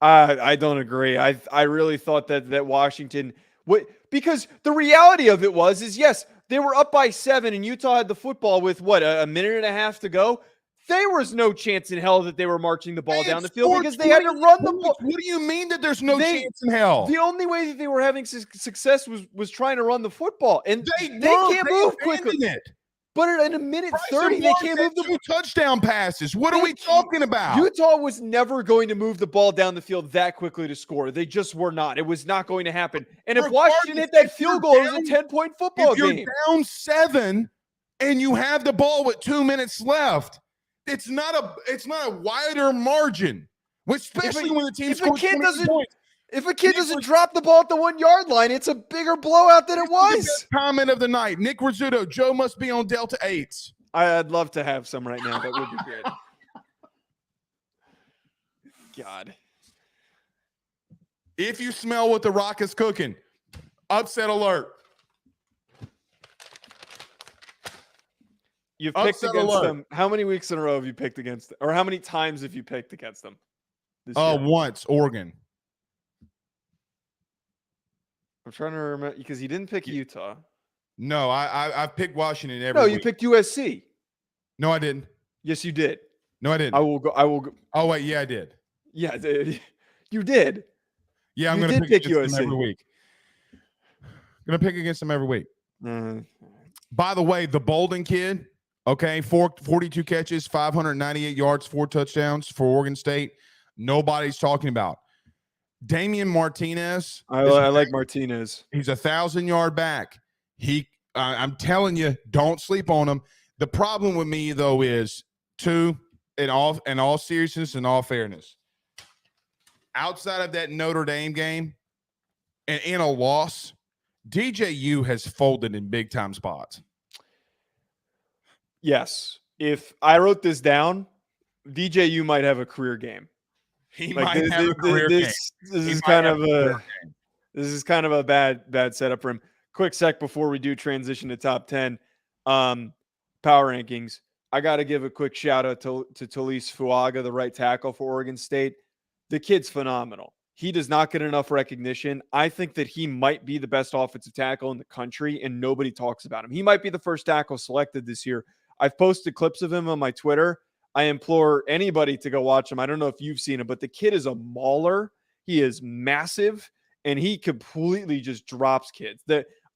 I don't agree. I really thought that Washington would, because the reality of it is yes, they were up by 7 and Utah had the football with a minute and a half to go. There was no chance in hell that they were marching the ball down the field because they had to run the ball. What do you mean that there's no chance in hell? The only way that they were having success was trying to run the football, and they can't move quickly. But in a minute 30, they can't move the 2 touchdown passes. What are we talking about? Utah was never going to move the ball down the field that quickly to score. They just were not. It was not going to happen. And if Washington hit that field goal, it was a 10-point football game. If you're down 7 and you have the ball with 2 minutes left, it's not a wider margin, especially when the team scores 20 points. If a kid doesn't drop the ball at the 1 yard line, it's a bigger blowout than it was. Comment of the night. Nick Rizzuto, Joe must be on Delta 8s. I'd love to have some right now. That would be great. God. If you smell what the Rock is cooking, upset alert. You've picked against them. How many weeks in a row have you picked against them? Or how many times have you picked against them? Once, Oregon. I'm trying to remember because you didn't pick Utah. No, I picked Washington every week. No, you picked USC. No, I didn't. Yes, you did. No, I didn't. I will go. Oh, wait. Yeah, I did. Yeah, you did. Yeah, I'm going to pick USC every week. I'm going to pick against them every week. By the way, the Bolden kid, okay, 42 catches, 598 yards, 4 touchdowns for Oregon State. Nobody's talking about. Damian Martinez. I like Martinez. He's 1,000-yard back. I'm telling you, don't sleep on him. The problem with me, though, is in all seriousness and all fairness, outside of that Notre Dame game and in a loss, DJU has folded in big-time spots. Yes. If I wrote this down, DJU might have a career game. He might have a career game. This is kind of a bad setup for him. Quick sec before we do transition to top 10 power rankings. I got to give a quick shout out to Talise Fuaga, the right tackle for Oregon State. The kid's phenomenal. He does not get enough recognition. I think that he might be the best offensive tackle in the country, and nobody talks about him. He might be the first tackle selected this year. I've posted clips of him on my Twitter. I implore anybody to go watch him. I don't know if you've seen him, but the kid is a mauler. He is massive, and he completely just drops kids.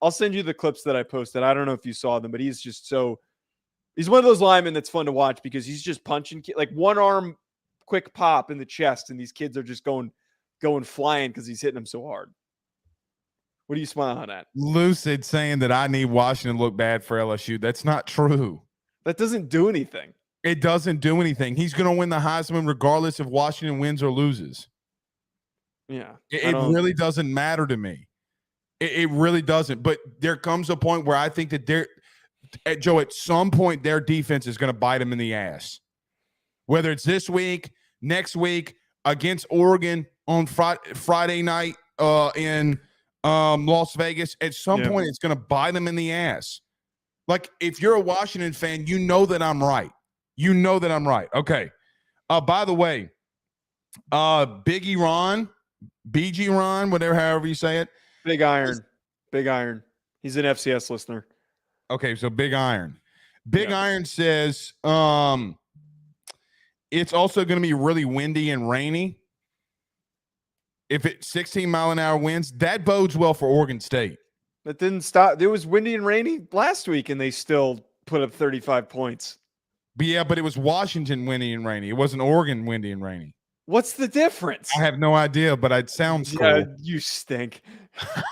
I'll send you the clips that I posted. I don't know if you saw them, but he's one of those linemen that's fun to watch because he's just punching like one arm quick pop in the chest, and these kids are just going flying because he's hitting them so hard. What are you smiling at? Lucid saying that I need Washington to look bad for LSU. That's not true. That doesn't do anything. It doesn't do anything. He's going to win the Heisman regardless if Washington wins or loses. Yeah. It really doesn't matter to me. It really doesn't. But there comes a point where I think that Joe, at some point, their defense is going to bite them in the ass. Whether it's this week, next week, against Oregon on Friday night in Las Vegas, at some point, it's going to bite them in the ass. Like, if you're a Washington fan, you know that I'm right. You know that I'm right. Okay. By the way, Biggie Ron, BG Ron, however you say it. Big Iron. He's an FCS listener. Okay, so Big Iron. Iron says it's also going to be really windy and rainy. If it's 16-mile-an-hour winds, that bodes well for Oregon State. That didn't stop. It was windy and rainy last week, and they still put up 35 points. But it was Washington windy and rainy. It wasn't Oregon windy and rainy. What's the difference? I have no idea, but it sounds cool. Yeah, you stink.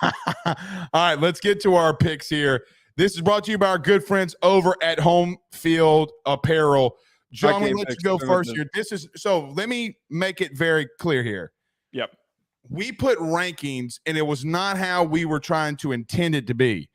All right, let's get to our picks here. This is brought to you by our good friends over at Home Field Apparel. John, I'll let you go first here. Let me make it very clear here. Yep. We put rankings, and it was not how we were trying to intend it to be.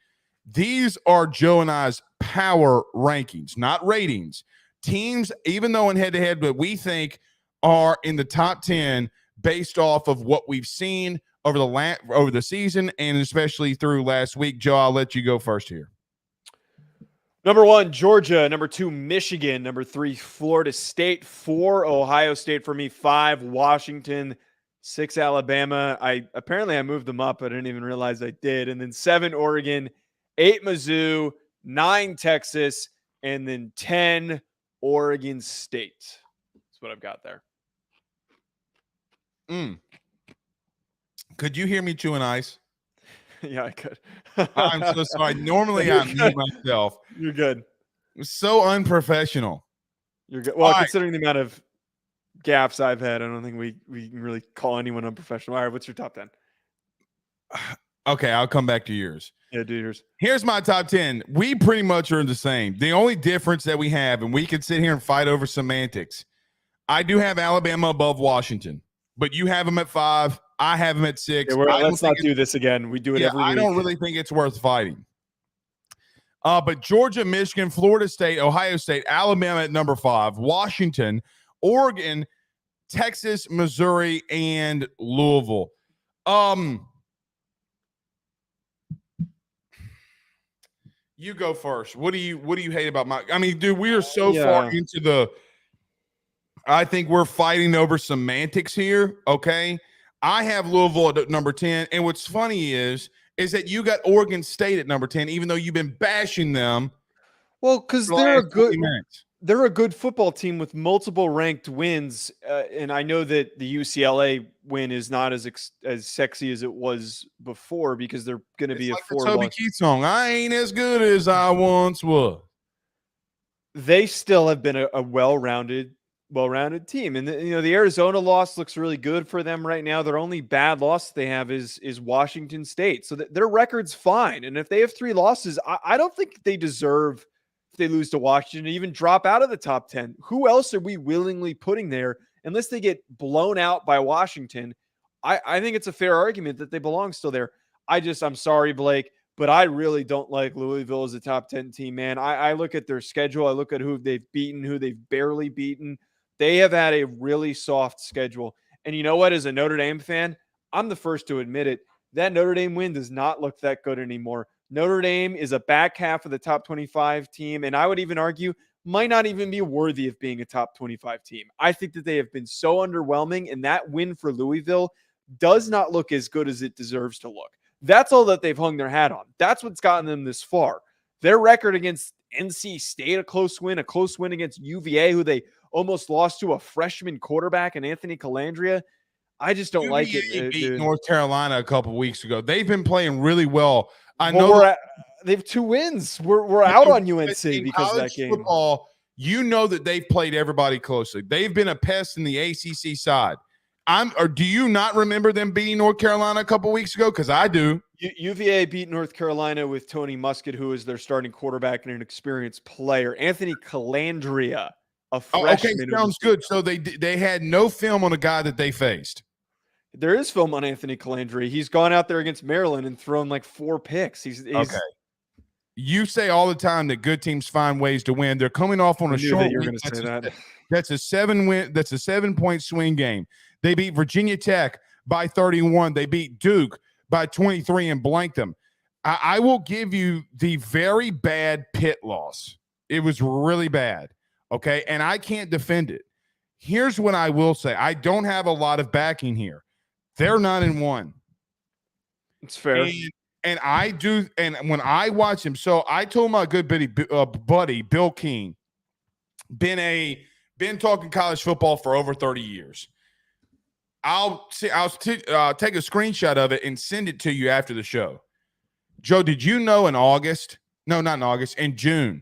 These are Joe and I's power rankings, not ratings. Teams, even though in head-to-head, but we think are in the top 10 based off of what we've seen over the season and especially through last week. Joe, I'll let you go first here. Number 1, Georgia. Number 2, Michigan. Number 3, Florida State. 4, Ohio State for me. 5, Washington. 6, Alabama. I moved them up. I didn't even realize I did. And then 7, Oregon. 8, Mizzou. 9, Texas. And then 10, Oregon State. That's what I've got there. Could you hear me chewing ice? Yeah, I could. I'm so sorry. Normally I mute myself. You're good. It's so unprofessional. You're good. Well, considering the amount of gaffes I've had, I don't think we can really call anyone unprofessional. All right, what's your top 10? Okay, I'll come back to yours. Yeah, do yours. Here's my top 10. We pretty much are the same. The only difference that we have, and we could sit here and fight over semantics, I do have Alabama above Washington, but you have them at 5. I have them at 6. Yeah, let's not do this again. We do it every week. I don't really think it's worth fighting. But Georgia, Michigan, Florida State, Ohio State, Alabama at number 5, Washington, Oregon, Texas, Missouri, and Louisville. You go first. What do you hate about my? I mean, dude, we are so far into the. I think we're fighting over semantics here. Okay, I have Louisville at number 10, and what's funny is that you got Oregon State at number 10, even though you've been bashing them. Well, because they're a good football team with multiple ranked wins, and I know that the UCLA win is not as sexy as it was before because they're going to be a 4 Toby Keith song. I ain't as good as I once was. They still have been a well-rounded team, and the Arizona loss looks really good for them right now. Their only bad loss they have is Washington State, so their record's fine. And if they have 3 losses, I don't think they deserve. If they lose to Washington, even drop out of the top 10. Who else are we willingly putting there unless they get blown out by Washington? I think it's a fair argument that they belong still there. I'm sorry, Blake, but I really don't like Louisville as a top 10 team, man. I look at their schedule. I look at who they've beaten, who they've barely beaten. They have had a really soft schedule. And you know what? As a Notre Dame fan, I'm the first to admit it. That Notre Dame win does not look that good anymore. Notre Dame is a back half of the top 25 team, and I would even argue might not even be worthy of being a top 25 team. I think that they have been so underwhelming, and that win for Louisville does not look as good as it deserves to look. That's all that they've hung their hat on. That's what's gotten them this far. Their record against NC State, a close win against UVA, who they almost lost to a freshman quarterback in Anthony Calandria. I just don't like it. They beat North Carolina a couple weeks ago. They've been playing really well. I know they have 2 wins. We're out on UNC because of that game. Football, you know that they've played everybody closely. They've been a pest in the ACC side. Do you not remember them beating North Carolina a couple weeks ago? Because I do. UVA beat North Carolina with Tony Muskett, who is their starting quarterback and an experienced player. Anthony Calandria, a freshman. Okay, sounds good. So they had no film on a guy that they faced. There is film on Anthony Calandria. He's gone out there against Maryland and thrown like 4 picks. He's okay. You say all the time that good teams find ways to win. They're coming off on a short you're going to say that. That's a 7-point swing game. They beat Virginia Tech by 31. They beat Duke by 23 and blanked them. I will give you the very bad Pitt loss. It was really bad. Okay. And I can't defend it. Here's what I will say. I don't have a lot of backing here. They're 9-1. It's fair. And I do. And when I watch him, so I told my good buddy, Bill King, been talking college football for over 30 years. I'll take a screenshot of it and send it to you after the show. Joe, did you know in June,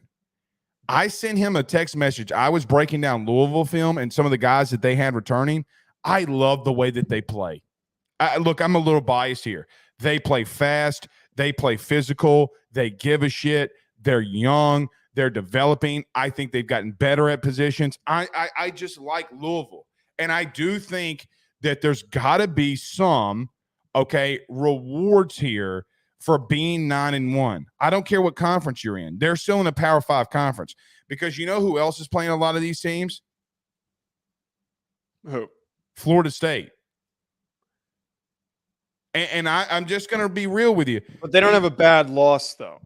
I sent him a text message. I was breaking down Louisville film and some of the guys that they had returning. I love the way that they play. Look, I'm a little biased here. They play fast. They play physical. They give a shit. They're young. They're developing. I think they've gotten better at positions. I just like Louisville. And I do think that there's got to be some, rewards here for being 9-1. I don't care what conference you're in. They're still in a Power 5 conference because you know who else is playing a lot of these teams? Who? Florida State. And I'm just going to be real with you. But they don't have a bad loss, though.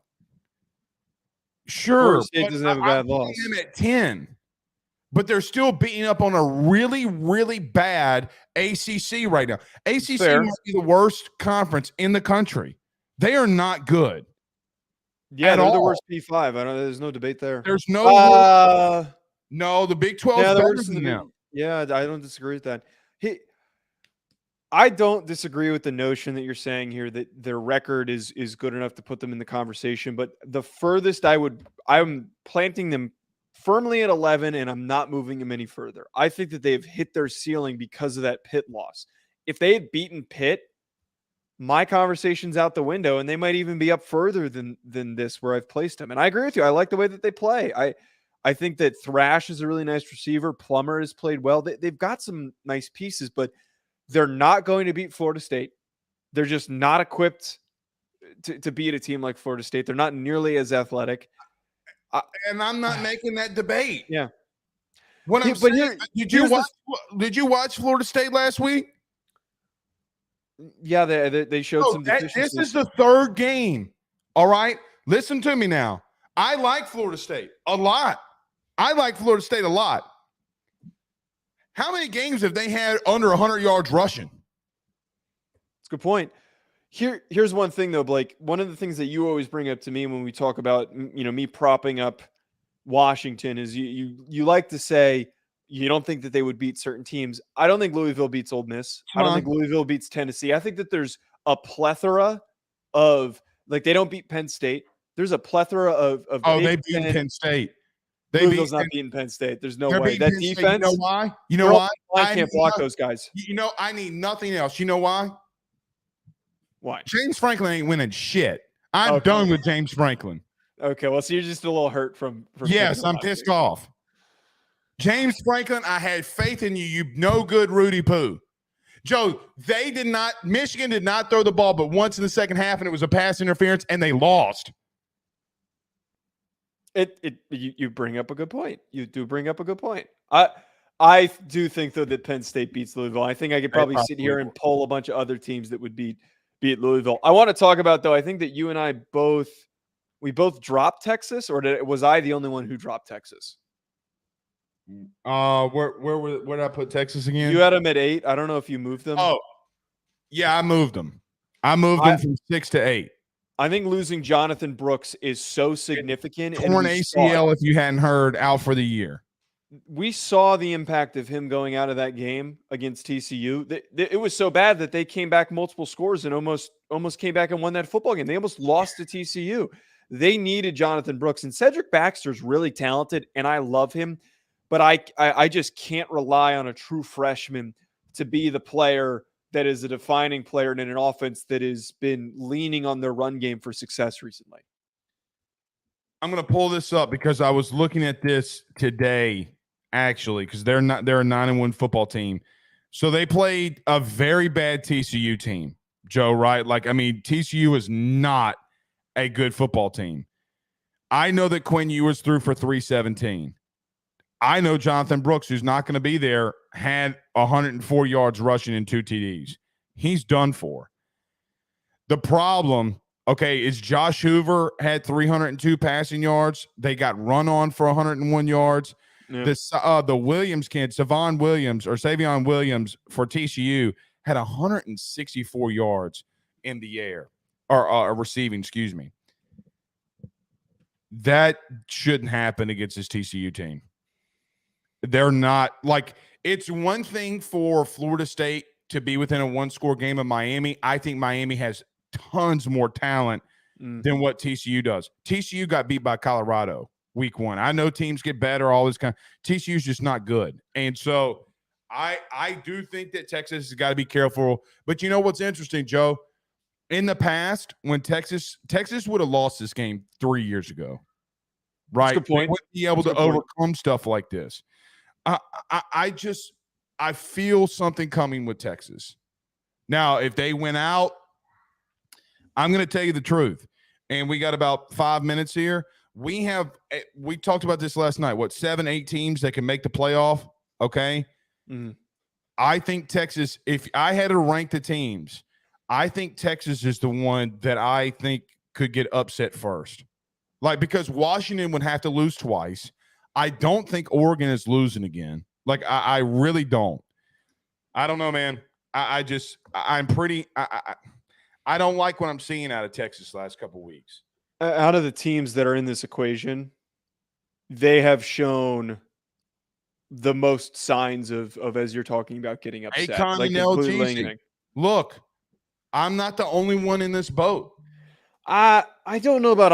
Sure. Florida State doesn't have a bad loss. Them at 10. But they're still beating up on a really, really bad ACC right now. ACC might be the worst conference in the country. They are not good. Yeah, they're the worst P5. There's no debate there. There's no no, the Big 12 is better than them. Yeah, I don't disagree with that. I don't disagree with the notion that you're saying here that their record is good enough to put them in the conversation. But the furthest I'm planting them firmly at 11, and I'm not moving them any further. I think that they've hit their ceiling because of that Pitt loss. If they had beaten Pitt, my conversation's out the window, and they might even be up further than this where I've placed them. And I agree with you. I like the way that they play. I think that Thrash is a really nice receiver. Plummer has played well. They've got some nice pieces, but They're not going to beat Florida State. They're just not equipped to beat a team like Florida State. They're not nearly as athletic. And I'm not making that debate. Yeah. What I'm but saying, did you watch Florida State last week? Yeah, they showed some deficiencies. This is the third game. All right? Listen to me now. I like Florida State a lot. How many games have they had under 100 yards rushing? That's a good point. Here's one thing, though, Blake. One of the things that you always bring up to me when we talk about, me propping up Washington is you like to say you don't think that they would beat certain teams. I don't think Louisville beats Ole Miss. I don't think Louisville beats Tennessee. I think that there's a plethora of, like, they don't beat Penn State. There's a plethora of they beat Penn State. Louisville's not beating Penn State. There's no way. That defense. You know why? You know why? I can't block those guys. I need nothing else. You know why? Why? James Franklin ain't winning shit. I'm done with James Franklin. Okay, well, so you're just a little hurt from yes, I'm pissed off. James Franklin, I had faith in you. You no good Rudy Poo. Joe, Michigan did not throw the ball but once in the second half, and it was a pass interference, and they lost. You bring up a good point. You do bring up a good point. I do think, though, that Penn State beats Louisville. I think I could probably sit here and poll a bunch of other teams that would beat Louisville. I want to talk about, though, I think that you and I both dropped Texas, or was I the only one who dropped Texas? Where did I put Texas again? You had them at 8. I don't know if you moved them. Oh, yeah, I moved them. I moved them from 6 to 8. I think losing Jonathan Brooks is so significant. Torn ACL, if you hadn't heard, out for the year. We saw the impact of him going out of that game against TCU. It was so bad that they came back multiple scores and almost came back and won that football game. They almost lost to TCU. They needed Jonathan Brooks, and Cedric Baxter's really talented, and I love him. But I just can't rely on a true freshman to be the player that is a defining player in an offense that has been leaning on their run game for success recently. I'm going to pull this up because I was looking at this today, actually, because they're a 9-1 football team. So they played a very bad TCU team, Joe, right? TCU is not a good football team. I know that Quinn Ewers threw for 317. I know Jonathan Brooks, who's not going to be there, had 104 yards rushing and 2 TDs. He's done for. The problem, is Josh Hoover had 302 passing yards. They got run on for 101 yards. Yeah. The Williams kid, Savion Williams for TCU, had 164 yards in the air, or receiving, excuse me. That shouldn't happen against this TCU team. They're not it's one thing for Florida State to be within a 1-score game of Miami. I think Miami has tons more talent than what TCU does. TCU got beat by Colorado week 1. I know teams get better, all this kind of TCU's just not good. And so I do think that Texas has got to be careful. But you know what's interesting, Joe? In the past, when Texas would have lost this game 3 years ago, right? They wouldn't be able to overcome stuff like this. I feel something coming with Texas. Now, if they win out, I'm going to tell you the truth. And we got about 5 minutes here. We talked about this last night. 7, 8 teams that can make the playoff. Okay. Mm-hmm. I think Texas, if I had to rank the teams, I think Texas is the one that I think could get upset first. Because Washington would have to lose twice. I don't think Oregon is losing again. I really don't. I don't know, man. I don't like what I'm seeing out of Texas last couple of weeks. Out of the teams that are in this equation, they have shown the most signs of as you're talking about, getting upset. Look, I'm not the only one in this boat. I don't know about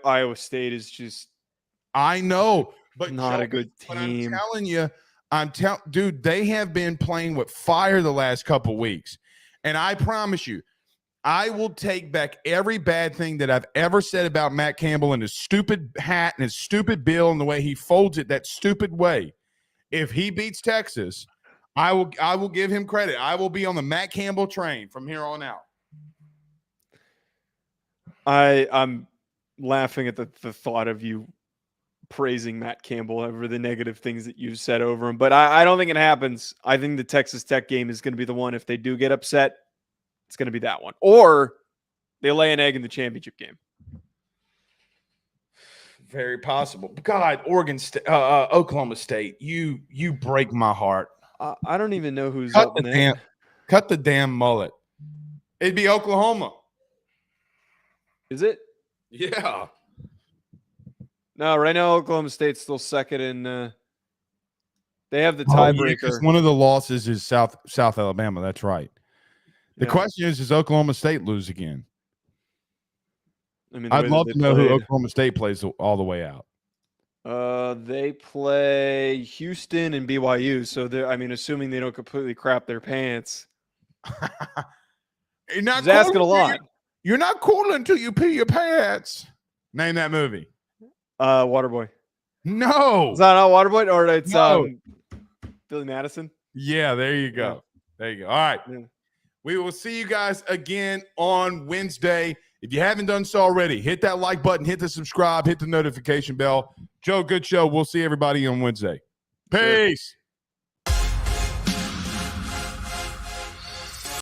Iowa State is just. I know, but not a good team. But I'm telling you, dude, they have been playing with fire the last couple weeks, and I promise you, I will take back every bad thing that I've ever said about Matt Campbell and his stupid hat and his stupid bill and the way he folds it that stupid way. If he beats Texas, I will give him credit. I will be on the Matt Campbell train from here on out. I'm laughing at the thought of you praising Matt Campbell over the negative things that you've said over him, but I don't think it happens. I think the Texas Tech game is going to be the one. If they do get upset, it's going to be that one, or they lay an egg in the championship game. Very possible. God, Oregon State, Oklahoma State, you break my heart. I don't even know who's up next. Cut the damn mullet. It'd be Oklahoma. Is it? Yeah. No, right now Oklahoma State's still second in. They have the tiebreaker. One of the losses is South Alabama. That's right. The question is, does Oklahoma State lose again? I mean, I'd love to know who Oklahoma State plays all the way out. They play Houston and BYU. So assuming they don't completely crap their pants. You're not asking a lot. You're not cool until you pee your pants. Name that movie. Waterboy. No. Is that not Waterboy, or it's Billy Madison? Yeah, there you go. Yeah. There you go. All right. Yeah. We will see you guys again on Wednesday. If you haven't done so already, hit that like button, hit the subscribe, hit the notification bell. Joe, good show. We'll see everybody on Wednesday. Peace. Sure.